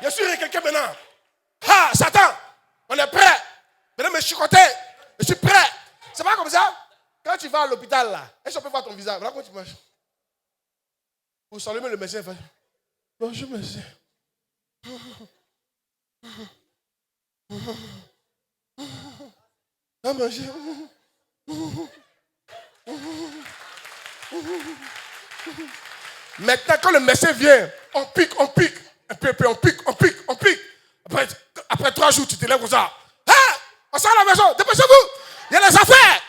je suis quelqu'un maintenant. Satan, on est prêt. Maintenant, je suis côté. Je suis prêt. C'est pas comme ça. Quand tu vas à l'hôpital, là, est-ce qu'on peut voir ton visage? Voilà comment tu marches. Pour saluer le médecin, il fait, bonjour, monsieur. À manger. Maintenant, quand le médecin vient, on pique. Un peu, on pique. Après 3 jours, tu te lèves comme ça. Ah, on sort à la maison, dépêchez-vous. Il y a des affaires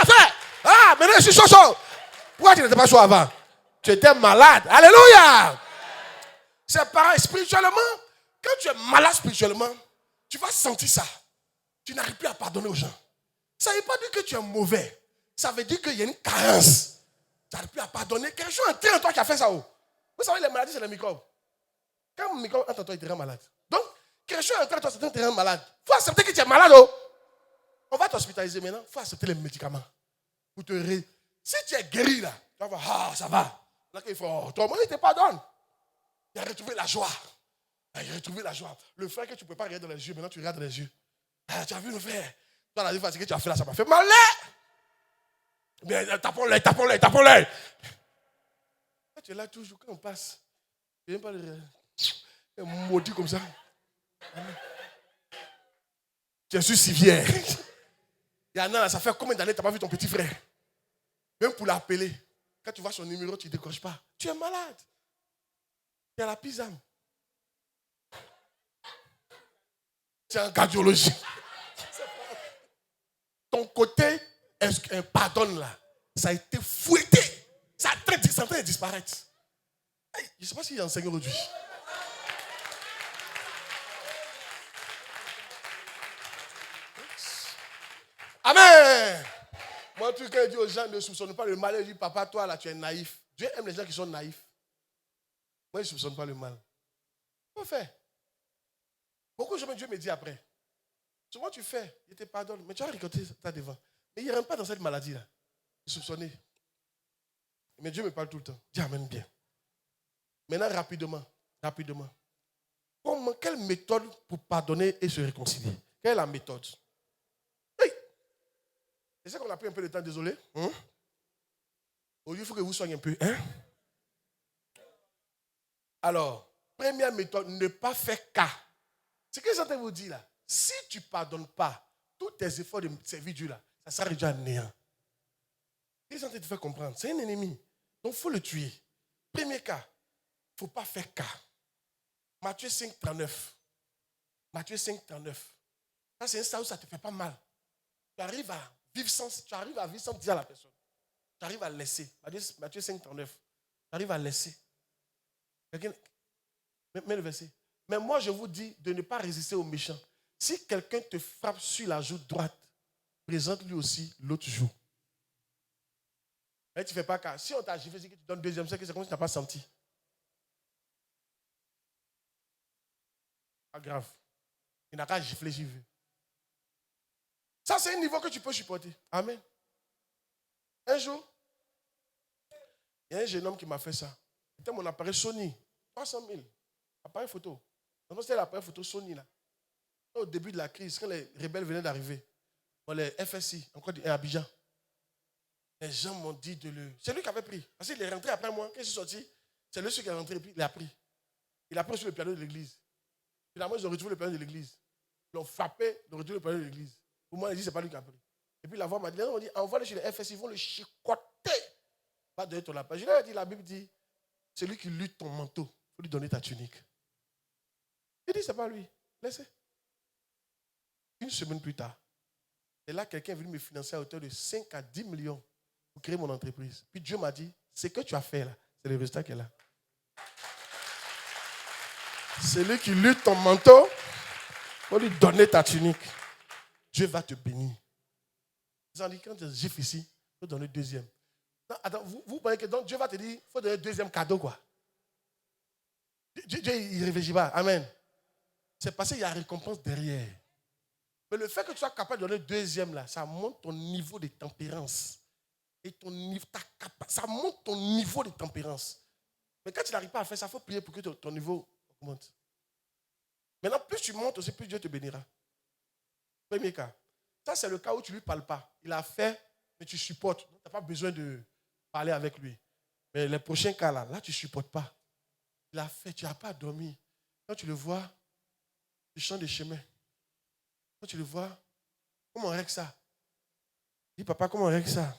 à faire. Ah, maintenant je suis chaud. Pourquoi tu n'étais pas chaud avant? Tu étais malade. Alléluia. C'est pareil, spirituellement. Quand tu es malade spirituellement, tu vas sentir ça. Tu n'arrives plus à pardonner aux gens. Ça ne veut pas dire que tu es mauvais. Ça veut dire qu'il y a une carence. Tu n'arrives plus à pardonner. Quelque chose entré en toi qui a fait ça. Vous savez, les maladies, c'est les microbes. Quand un microbe entre en toi, il te rend malade. Donc, quelque chose entré en toi, c'est te rend malade. Il faut accepter que tu es malade. On va t'hospitaliser maintenant. Il faut accepter les médicaments. Pour te Si tu es guéri, là, tu vas voir, ah, ça va. Là, il faut, toi, il te pardonne. Il a retrouvé la joie. Il a retrouvé la joie. Le frère que tu ne peux pas regarder dans les yeux, maintenant tu regardes dans les yeux. Ah, tu as vu le frère? Toi, la fois que tu as fait là, ça m'a fait mal. Mais tapons-les. Tu es là toujours, quand on passe. Tu n'aimes pas le maudit comme ça. Tu suis si fier. Il y en a, ça fait combien d'années que tu n'as pas vu ton petit frère? Même pour l'appeler. Quand tu vois son numéro, tu ne décroches pas. Tu es malade. Tu as la pisame. Tu es en cardiologie. Ton côté, un pardon là, ça a été fouetté. Ça a très en train de disparaître. Hey, je ne sais pas s'il enseigne aujourd'hui. Amen. Moi, en tout cas, je dis aux gens, ne soupçonne pas le mal. Je dis, papa, toi là, tu es naïf. Dieu aime les gens qui sont naïfs. Moi, je ne soupçonne pas le mal. Comment faire? Beaucoup de gens, Dieu me dit après. Souvent, tu fais, il te pardonne, mais tu as récolté ça devant. Mais il ne rentre pas dans cette maladie-là. Il soupçonné. Mais Dieu me parle tout le temps. Dis amen bien. Maintenant, rapidement. Quelle méthode pour pardonner et se réconcilier? Quelle est la méthode? Hey! C'est ça qu'on a pris un peu de temps, désolé. Il faut que vous soignez un peu. Alors, première méthode, ne pas faire cas. Ce que j'entends vous dire là, si tu ne pardonnes pas, tous tes efforts de servir Dieu là, ça sera réduit à néant. Ce que j'entends te faire comprendre, c'est un ennemi. Donc, il faut le tuer. Premier cas, il ne faut pas faire cas. Matthieu 5, 39. Ça, c'est un stade où ça ne te fait pas mal. Tu arrives à vivre sans dire à la personne. Tu arrives à laisser. Matthieu 5, 39. Tu arrives à laisser. Mets le verset. Mais moi, je vous dis de ne pas résister aux méchants. Si quelqu'un te frappe sur la joue droite, présente lui aussi l'autre joue. Mais tu ne fais pas cas. Si on t'a giflé, c'est que tu donnes deuxième, c'est comme si tu n'as pas senti. Pas grave. Il n'a qu'à gifler, j'y veux. Ça, c'est un niveau que tu peux supporter. Amen. Un jour, il y a un jeune homme qui m'a fait ça. C'était mon appareil Sony. 300 000. Appareil photo. C'était l'appareil photo Sony là. Au début de la crise, quand les rebelles venaient d'arriver, les FSI, encore à Abidjan, les gens m'ont dit de le... C'est lui qui avait pris. Parce qu'il est rentré après moi. Quand je suis sorti, c'est lui qui est rentré et puis il a pris. Il a pris sur le piano de l'église. Finalement, ils ont retrouvé le piano de l'église. Ils l'ont frappé, ils ont retrouvé le piano de l'église. Pour moi, il dit, c'est pas lui qui a pris. Et puis la voix m'a dit, envoie-le chez les FSI, ils vont le chicoter. Pas donner ton lapin. Je lui ai dit, la Bible dit, celui qui lutte ton manteau, il faut lui donner ta tunique. Il dit, c'est pas lui. Laissez. Une semaine plus tard, et là, quelqu'un est venu me financer à hauteur de 5 à 10 millions pour créer mon entreprise. Puis Dieu m'a dit, ce que tu as fait là, c'est le résultat qui est là. Celui qui lutte ton manteau, il faut lui donner ta tunique. Dieu va te bénir. Vous en dites, quand tu gifles ici, il faut donner le deuxième. Non, attends, vous voyez que donc Dieu va te dire, il faut donner le deuxième cadeau, quoi. Dieu, il ne réfléchit pas. Amen. C'est parce qu'il y a récompense derrière. Mais le fait que tu sois capable de donner le deuxième, là, ça montre ton niveau de tempérance. Et ça montre ton niveau de tempérance. Mais quand tu n'arrives pas à faire ça, il faut prier pour que ton niveau augmente. Maintenant, plus tu montes aussi, plus Dieu te bénira. Premier cas. Ça, c'est le cas où tu ne lui parles pas. Il a fait, mais tu supportes. Tu n'as pas besoin de parler avec lui. Mais les prochains cas, là tu ne supportes pas. Il a fait, tu n'as pas dormi. Quand tu le vois, tu changes de chemin. Quand tu le vois, comment on règle ça? Il dit, papa, comment on règle ça?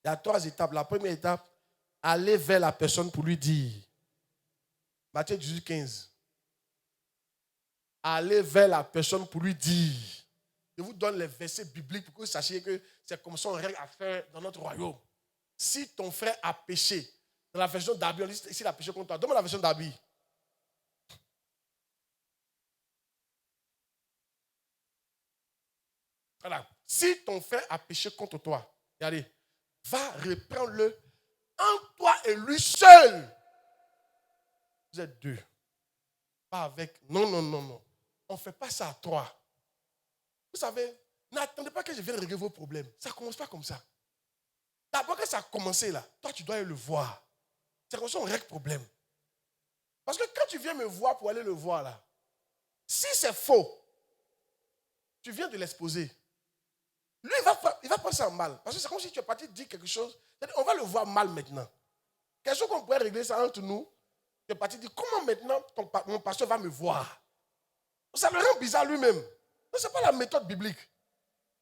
Il y a 3 étapes. La première étape, aller vers la personne pour lui dire. Matthieu 18, 15. Aller vers la personne pour lui dire. Je vous donne les versets bibliques pour que vous sachiez que c'est comme ça on règle affaire dans notre royaume. Si ton frère a péché, dans la version d'Abi, on dit ici il a péché contre toi. Donne-moi la version d'Abi. Voilà. Si ton frère a péché contre toi, regardez, va reprendre-le en toi et lui seul. Vous êtes 2. Pas avec. Non. On ne fait pas ça à 3. Vous savez, n'attendez pas que je vienne régler vos problèmes. Ça ne commence pas comme ça. D'abord que ça a commencé là, toi tu dois aller le voir. C'est comme ça qu'on règle le problème. Parce que quand tu viens me voir pour aller le voir là, si c'est faux, tu viens de l'exposer. Lui, il va prendre ça mal. Parce que c'est comme si tu es parti dire quelque chose. On va le voir mal maintenant. Quelque chose qu'on pourrait régler ça entre nous. Tu es parti dire, comment maintenant mon pasteur va me voir? Ça le rend bizarre lui-même. Ce n'est pas la méthode biblique.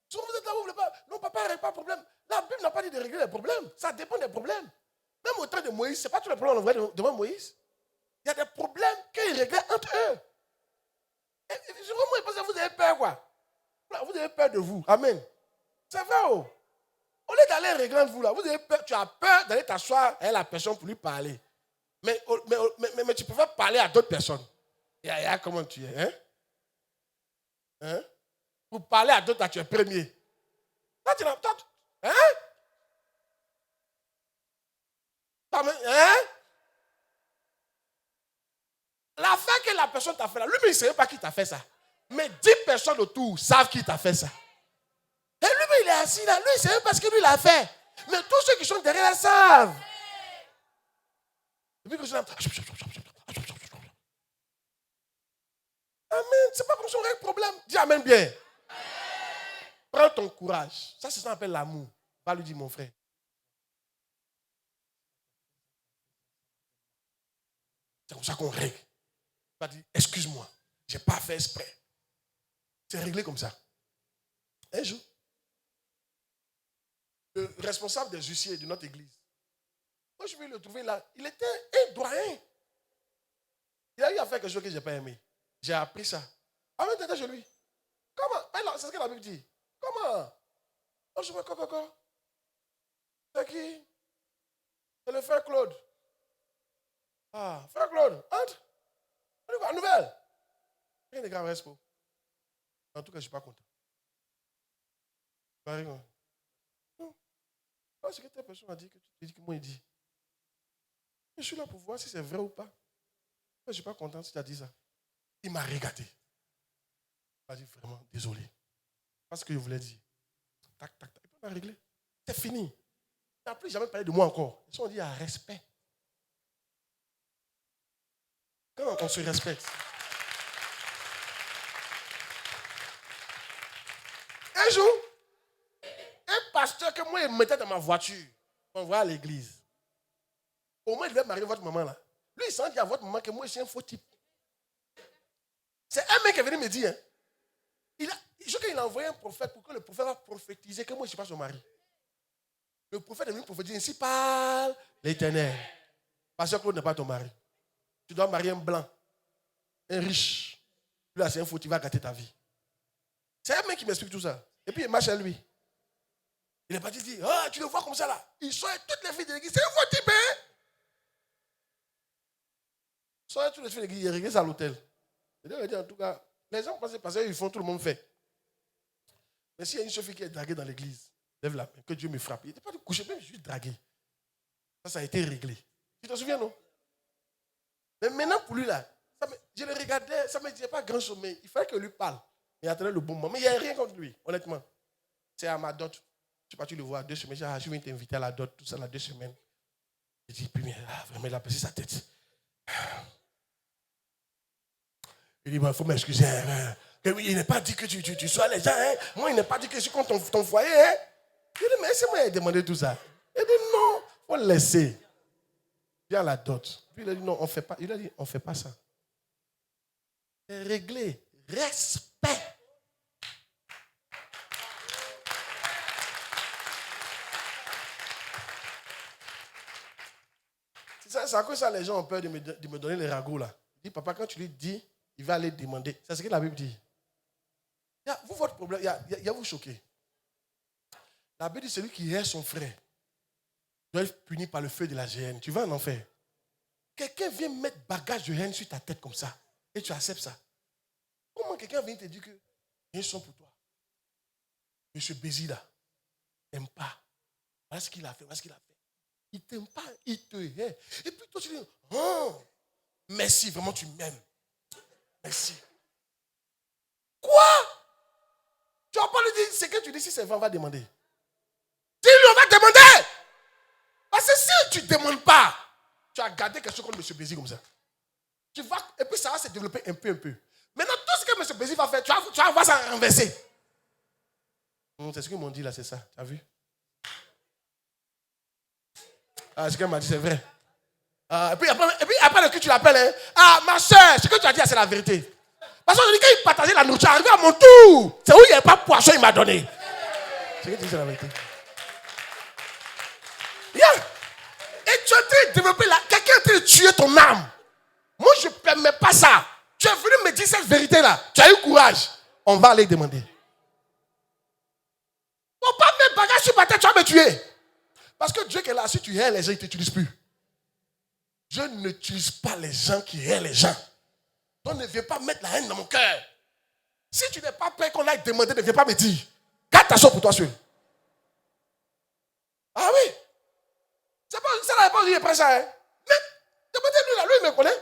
Souvent vous êtes là, vous ne voulez pas. Non, papa ne règle pas le problème. La Bible n'a pas dit de régler les problèmes. Ça dépend des problèmes. Même au temps de Moïse, ce n'est pas tous les problèmes qu'on voit devant Moïse. Il y a des problèmes qu'ils réglaient entre eux. Et souvent, moi, je pense que vous avez peur, quoi. Vous avez peur de vous. Amen. C'est vrai, oh. Au lieu d'aller régler entre vous, là, vous avez peur, tu as peur d'aller t'asseoir avec la personne pour lui parler. Mais tu préfères parler à d'autres personnes. Comment tu es, hein? Pour parler à d'autres, tu es premier. Là, tu n'as pas. Hein? L'affaire que la personne t'a fait là, lui, il ne sait pas qui t'a fait ça. Mais 10 personnes autour savent qui t'a fait ça. Et lui, il est assis là. Lui, il ne sait pas ce que lui, il a fait. Mais tous ceux qui sont derrière là savent. Et puis que je Amen. C'est pas comme si on règle le problème. Dis amen bien. Prends ton courage. Ça, c'est ça qu'on appelle l'amour. Va lui dire, mon frère. C'est comme ça qu'on règle. Il va dire, excuse-moi, je n'ai pas fait exprès. C'est réglé comme ça. Un jour, le responsable des huissiers de notre église, quand je vais le trouver là, il était un doyen. Il a eu à faire quelque chose que je n'ai pas aimé. J'ai appris ça. Ah, mais t'étais chez lui. Comment? C'est ce que la Bible dit. Comment? Oh, je me dis, c'est qui? C'est le frère Claude. Ah, frère Claude, entre. On va nouvelle. Rien de grave, reste. En tout cas, je ne suis pas content. Non. C'est que telle personne a dit que tu te dis que moi, il dit. Je suis là pour voir si c'est vrai ou pas. Je ne suis pas content si tu as dit ça. Il m'a regardé. Il m'a dit vraiment, désolé. Pas ce que je voulais dire. Tac. Et puis on a réglé. C'est fini. Il n'a plus jamais parlé de moi encore. Ils sont dit à respect. Quand on se respecte. Un jour, un pasteur que moi, il me mettait dans ma voiture, on voit à l'église. Au moins, il devait marier votre maman là. Lui, il sent dire à votre maman que moi, je suis un faux type. C'est un mec qui est venu me dire, hein. Je crois qu'il a envoyé un prophète pour que le prophète va prophétiser que moi, je ne suis pas son mari. Le prophète est venu prophétiser, ainsi parle l'Éternel. Pasteur Claude n'est pas ton mari. Tu dois marier un blanc, un riche. Lui, là, c'est un faux type, il va gâter ta vie. C'est un mec qui m'explique tout ça. Et puis, il marche à lui. Il est parti dire, ah, tu le vois comme ça là. Il sort toutes les filles de l'église. C'est un faux type, hein? Il sort toutes les filles de l'église. Il regrette à l'hôtel. Il dit, en tout cas, les gens pensent parce qu'ils font, tout le monde fait. Mais s'il y a une seule fille qui est draguée dans l'église, lève la main, que Dieu me frappe. Il n'était pas de coucher, même juste dragué. Ça a été réglé. Tu te souviens, non? Mais maintenant, pour lui là, je le regardais, ça ne me disait pas grand chose, mais il fallait que lui parle. Il attendait le bon moment. Mais il n'y a rien contre lui, honnêtement. C'est à ma dot. Je ne sais pas, tu le vois, 2 semaines. Je viens t'inviter à la dot, tout ça, là, 2 semaines. Je dis, puis, vraiment, il a passé sa tête. Il dit, il faut m'excuser. Hein. Il n'est pas dit que tu sois les gens. Hein. Moi, il n'est pas dit que je suis contre ton foyer. Hein. Je dis, mais c'est moi qui ai demandé tout ça. Il dit, non, il faut le laisser. Viens à la dot. Puis il a dit, non, on ne fait pas. Il a dit, on ne fait pas ça. C'est réglé. Respect. C'est à cause de ça les gens ont peur de me donner les ragots là. Il dit, papa, quand tu lui dis, il va aller demander. C'est ce que la Bible dit. Vous, votre problème, il y a vous choquer. La Bible dit, celui qui hait son frère doit être puni par le feu de la géhenne. Tu vas en enfer. Quelqu'un vient mettre bagage de haine sur ta tête comme ça. Et tu acceptes ça. Comment quelqu'un vient te dire que rien sont pour toi? Monsieur Bézida, il n'aime pas. Voilà ce qu'il a fait, voilà ce qu'il a fait. Il ne t'aime pas, il te hait. Et puis toi tu dis, oh, merci, vraiment tu m'aimes. Merci. Quoi? Tu vas pas lui dire, c'est que tu dis, si c'est vrai, on va demander. Dis-lui, on va demander. Parce que si tu ne demandes pas, tu as gardé quelque chose comme M. Bézi comme ça. Tu vas, et puis ça va se développer un peu. Maintenant, tout ce que M. Bézi va faire, tu vas voir ça renverser. C'est ce qu'ils m'ont dit là, c'est ça. Tu as vu? Ce qu'elle m'a dit, c'est vrai. Et puis après le cul, tu l'appelles. Hein? Ah, ma soeur, ce que tu as dit, c'est la vérité. Parce que je dis, quand il partageait la nourriture, arrivé à mon tour. C'est où il n'y avait pas de poisson, il m'a donné. Ce que tu dis, c'est la vérité. Yeah. Et tu es en train de développer là. Quelqu'un est en train de tuer ton âme. Moi, je ne permets pas ça. Tu es venu me dire cette vérité-là. Tu as eu courage. On va aller demander. On ne va pas mettre bagage sur ma tête, tu vas me tuer. Parce que Dieu qui est là, si tu hais les gens, il ne t'utilise plus. Dieu n'utilise pas les gens qui haient les gens. Donc ne viens pas mettre la haine dans mon cœur. Si tu n'es pas prêt qu'on aille demander, ne viens pas me dire. Garde ta chose pour toi seul. Ah oui. C'est pas ça, la réponse, il prêche ça. Hein? Mais demandez-lui là, lui il me connaît.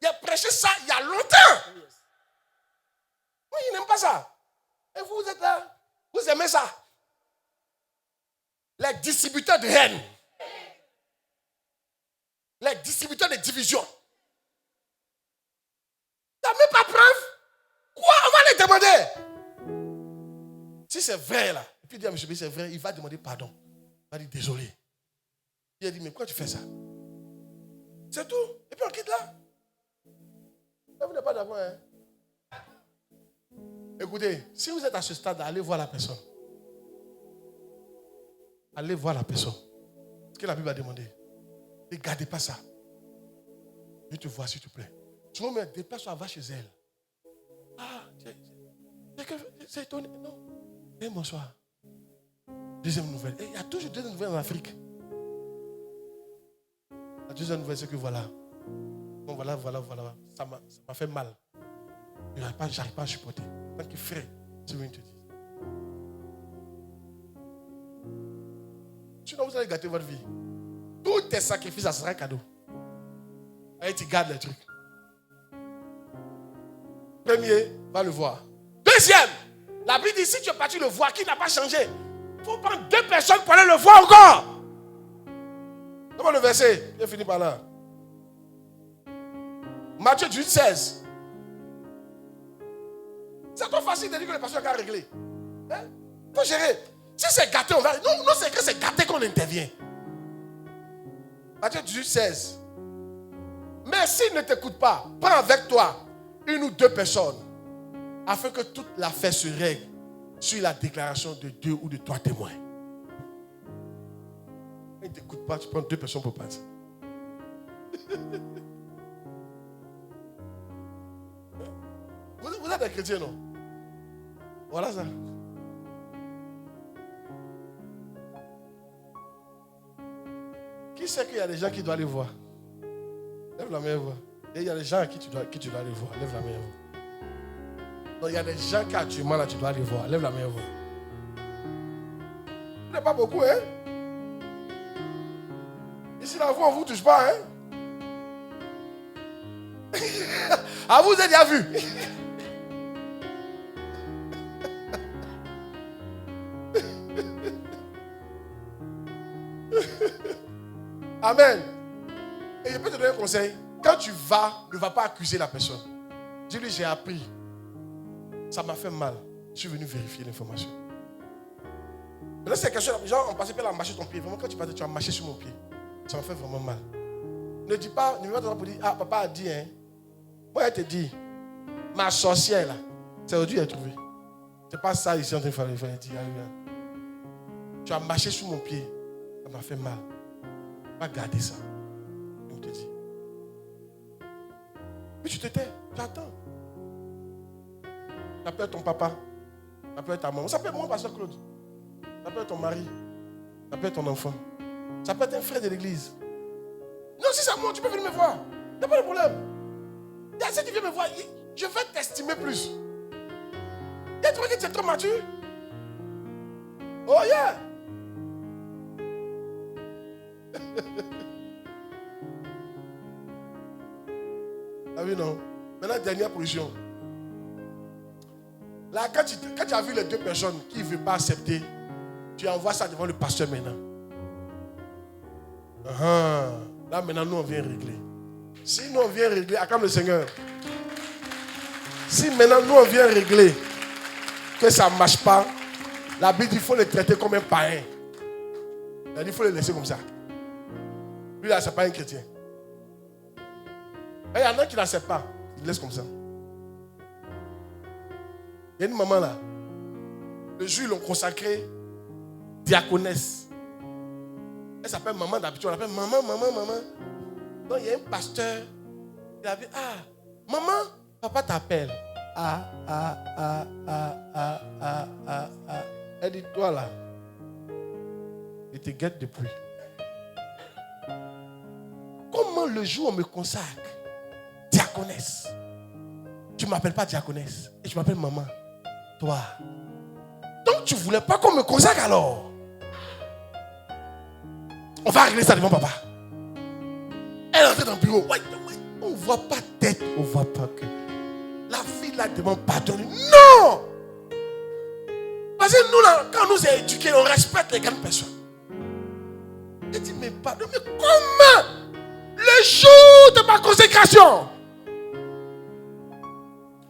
Il a prêché ça il y a longtemps. Oui, il n'aime pas ça. Et vous êtes là, vous aimez ça. Les distributeurs de haine. Les distributeurs de division. Tu n'as même pas preuve. Quoi? On va les demander. Si c'est vrai là, et puis il dit à M. B, c'est vrai, il va demander pardon. Il va dire désolé. Il a dit, mais pourquoi tu fais ça? C'est tout. Et puis on quitte là. Là, vous n'êtes pas d'accord, hein? Écoutez, si vous êtes à ce stade, allez voir la personne. Allez voir la personne. Ce que la Bible a demandé. Ne gardez pas ça. Je te vois, s'il te plaît. Tu me déplace-toi, va chez elle. Ah, c'est étonné. Non. Et bonsoir. Deuxième nouvelle. Il y a toujours deux nouvelles en Afrique. La deuxième nouvelle, c'est que voilà. Bon, voilà. Ça m'a fait mal. Je n'arrive pas à supporter. Tant que frère, c'est ce que te dis. Sinon, vous allez gâter votre vie. Tous tes sacrifices, ça sera un cadeau. Et tu gardes les trucs. Premier, va le voir. Deuxième, la Bible dit, si tu es parti le voir, qui n'a pas changé, il faut prendre 2 personnes pour aller le voir encore. Comment le verset? Je finis par là. Matthieu 18, 16. C'est trop facile de dire que les pasteurs ont réglé. Hein? Il faut gérer. Si c'est gâté, on va. Non, c'est que c'est gâté qu'on intervient. Matthieu 18, 16. Mais s'il ne t'écoute pas, prends avec toi 1 ou 2 personnes, afin que toute l'affaire se règle sur la déclaration de 2 ou de 3 témoins. Il ne t'écoute pas, tu prends 2 personnes pour partir. Vous êtes un chrétien, non? Voilà ça. Qui sait qu'il y a des gens qui doivent aller voir? Lève la main, voir. Et il y a des gens à qui tu dois aller voir. Lève la main, voir. Donc il y a des gens qui actuellement là tu dois aller voir. Lève la main, voir. Il n'y a pas beaucoup, hein? Ici, là, on ne vous touche pas, hein? Ah, vous avez déjà vu? Amen. Et je peux te donner un conseil. Quand tu vas, ne va pas accuser la personne. Dis-lui, j'ai appris. Ça m'a fait mal. Je suis venu vérifier l'information. Là, c'est quelque chose. Les gens ont passé par la marcher ton pied. Vraiment, quand tu partais, tu as marché sur mon pied. Ça m'a fait vraiment mal. Ne dis pas, ne viens pas pour dire, ah, papa a dit, hein. Moi, elle te dit, ma sorcière, là, c'est aujourd'hui qu'elle a trouvé. C'est pas ça ici en train de faire. Tu as marché sur mon pied. Ça m'a fait mal. Pas garder ça. te dit. Puis tu te tais, tu attends. Ça peut être ton papa, ça peut être ta maman, ça peut être moi, pasteur Claude. Ça peut être ton mari, ça peut être ton enfant. Ça peut être un frère de l'église. Non, si c'est moi, tu peux venir me voir. Il n'y a pas de problème. Si tu viens me voir, je vais t'estimer plus. Il y a des trucs que tu es trop mature. Oh yeah! Ah oui, non. Maintenant, dernière position. Là, quand tu as vu les deux personnes qui ne veulent pas accepter, tu envoies ça devant le pasteur maintenant. Là, maintenant, nous, on vient régler. Si nous, on vient régler, acclame le Seigneur. Si maintenant, nous, on vient régler que ça ne marche pas, la Bible dit qu'il faut le traiter comme un païen. Il faut le laisser comme ça. Lui, là, ce n'est pas un chrétien. Et il y en a qui n'acceptent pas. Il laisse comme ça. Il y a une maman là. Le jour, ils l'ont consacrée diaconesse. Elle s'appelle maman d'habitude. On l'appelle maman. Donc il y a un pasteur. Il a dit, maman, papa t'appelle. Elle dit, toi là, il te guette depuis. Comment le jour où on me consacre, diaconesse, tu ne m'appelles pas diaconesse et tu m'appelles maman. Toi. Donc tu ne voulais pas qu'on me consacre alors. On va régler ça devant papa. Elle est entrée dans le bureau. On ne voit pas tête, on ne voit pas que. La fille là demande pardon. Non! Parce que nous là, quand on nous est éduqués, on respecte les grandes personnes. Elle dit, mais pardon, mais comment? Le jour de ma consécration.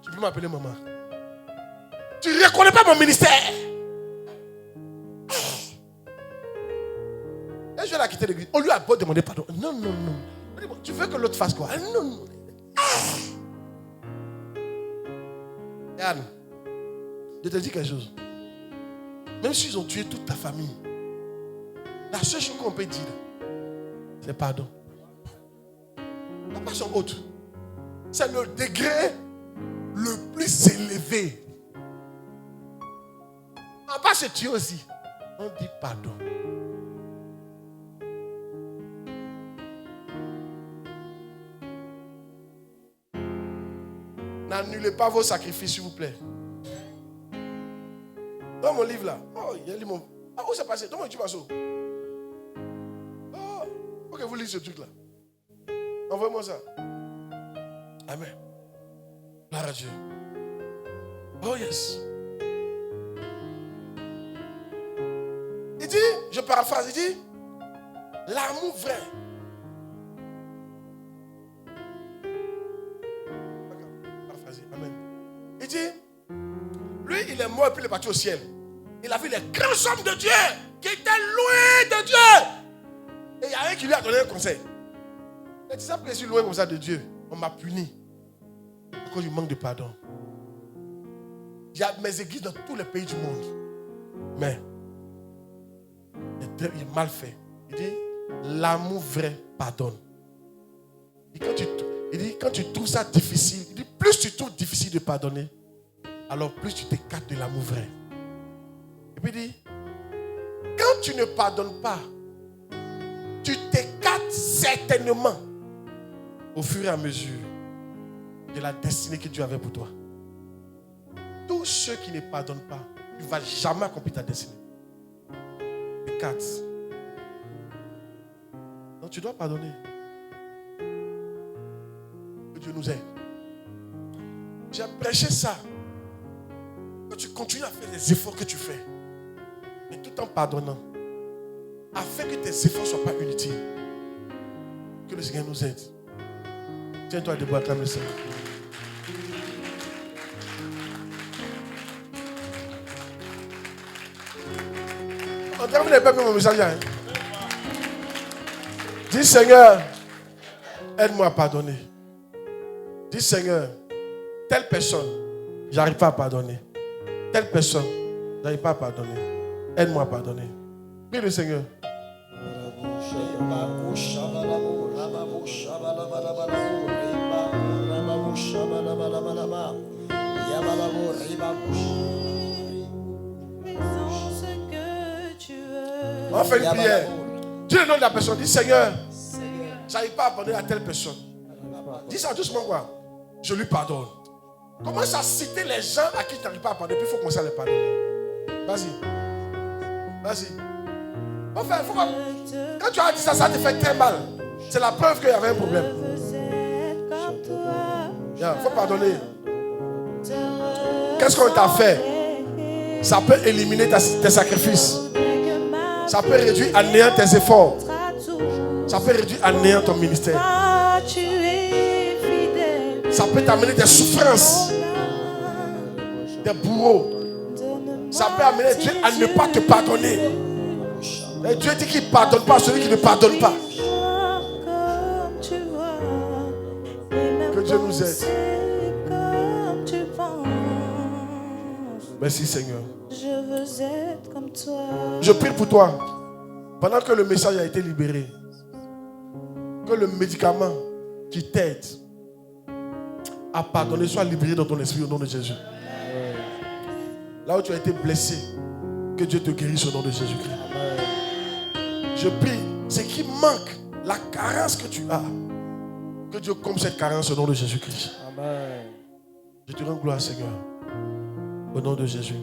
Tu peux m'appeler maman. Tu ne reconnais pas mon ministère. Et je vais la quitter l'église. On lui a beau demander pardon. Non. Tu veux que l'autre fasse quoi? Non. Yann, je te dis quelque chose. Même s'ils ont tué toute ta famille, la seule chose qu'on peut dire, c'est pardon. La passion haute, c'est le degré le plus élevé. On va pas se tuer aussi. On dit pardon. N'annulez pas vos sacrifices, s'il vous plaît. Dans mon livre là. Oh, il y a lu mon. Où c'est passé? Donne-moi un petit morceau. Oh, faut que vous lisez ce truc là. Envoyez-moi ça. Amen. Gloire à Dieu. Oh yes. Il dit, je paraphrase, il dit, l'amour vrai. Amen. Il dit, lui, il est mort et puis il est parti au ciel. Il a vu les grands hommes de Dieu qui étaient loin de Dieu. Et il y a un qui lui a donné un conseil. Il dit, ça que je suis loin comme ça de Dieu, on m'a puni à cause du manque de pardon. Il y a mes églises dans tous les pays du monde. Mais il est mal fait. Il dit, l'amour vrai pardonne. Et quand tu trouves ça difficile, il dit, plus tu trouves difficile de pardonner, alors plus tu t'écartes de l'amour vrai. Et puis il dit, quand tu ne pardonnes pas, tu t'écartes certainement au fur et à mesure de la destinée que Dieu avait pour toi. Tous ceux qui ne pardonnent pas, tu ne vas jamais accomplir ta destinée. Écarte. Donc tu dois pardonner. Que Dieu nous aide. J'ai prêché ça. Que tu continues à faire les efforts que tu fais. Mais tout en pardonnant. Afin que tes efforts ne soient pas inutiles. Que le Seigneur nous aide. Tiens-toi debout, acclame le Seigneur. On dirait que vous n'avez pas mis mon message là. Dis Seigneur, aide-moi à pardonner. Dis Seigneur, telle personne, j'arrive pas à pardonner. Telle personne, j'arrive pas à pardonner. Aide-moi à pardonner. Prie le Seigneur. On fait une prière. Dis le nom de la personne. Dis Seigneur, j'arrive pas à pardonner à telle personne. Dis ça doucement quoi. Je lui pardonne. Commence à citer les gens à qui tu n'arrives pas à pardonner. Puis il faut commencer à les pardonner. Vas-y. Vas-y. Enfin, quand tu as dit ça, ça te fait très mal. C'est la preuve qu'il y avait un problème. Il faut pardonner. Qu'est-ce qu'on t'a fait? Ça peut éliminer tes sacrifices. Ça peut réduire à néant tes efforts. Ça peut réduire à néant ton ministère. Ça peut t'amener des souffrances, des bourreaux. Ça peut amener Dieu à ne pas te pardonner. Et Dieu dit qu'il ne pardonne pas celui qui ne pardonne pas. Que Dieu nous aide. Merci Seigneur. Je veux être comme toi. Je prie pour toi. Pendant que le message a été libéré, que le médicament qui t'aide à pardonner soit libéré dans ton esprit au nom de Jésus. Là où tu as été blessé, que Dieu te guérisse au nom de Jésus-Christ. Je prie, ce qui manque, la carence que tu as, que Dieu comble cette carence au nom de Jésus-Christ. Je te rends gloire, Seigneur, au nom de Jésus.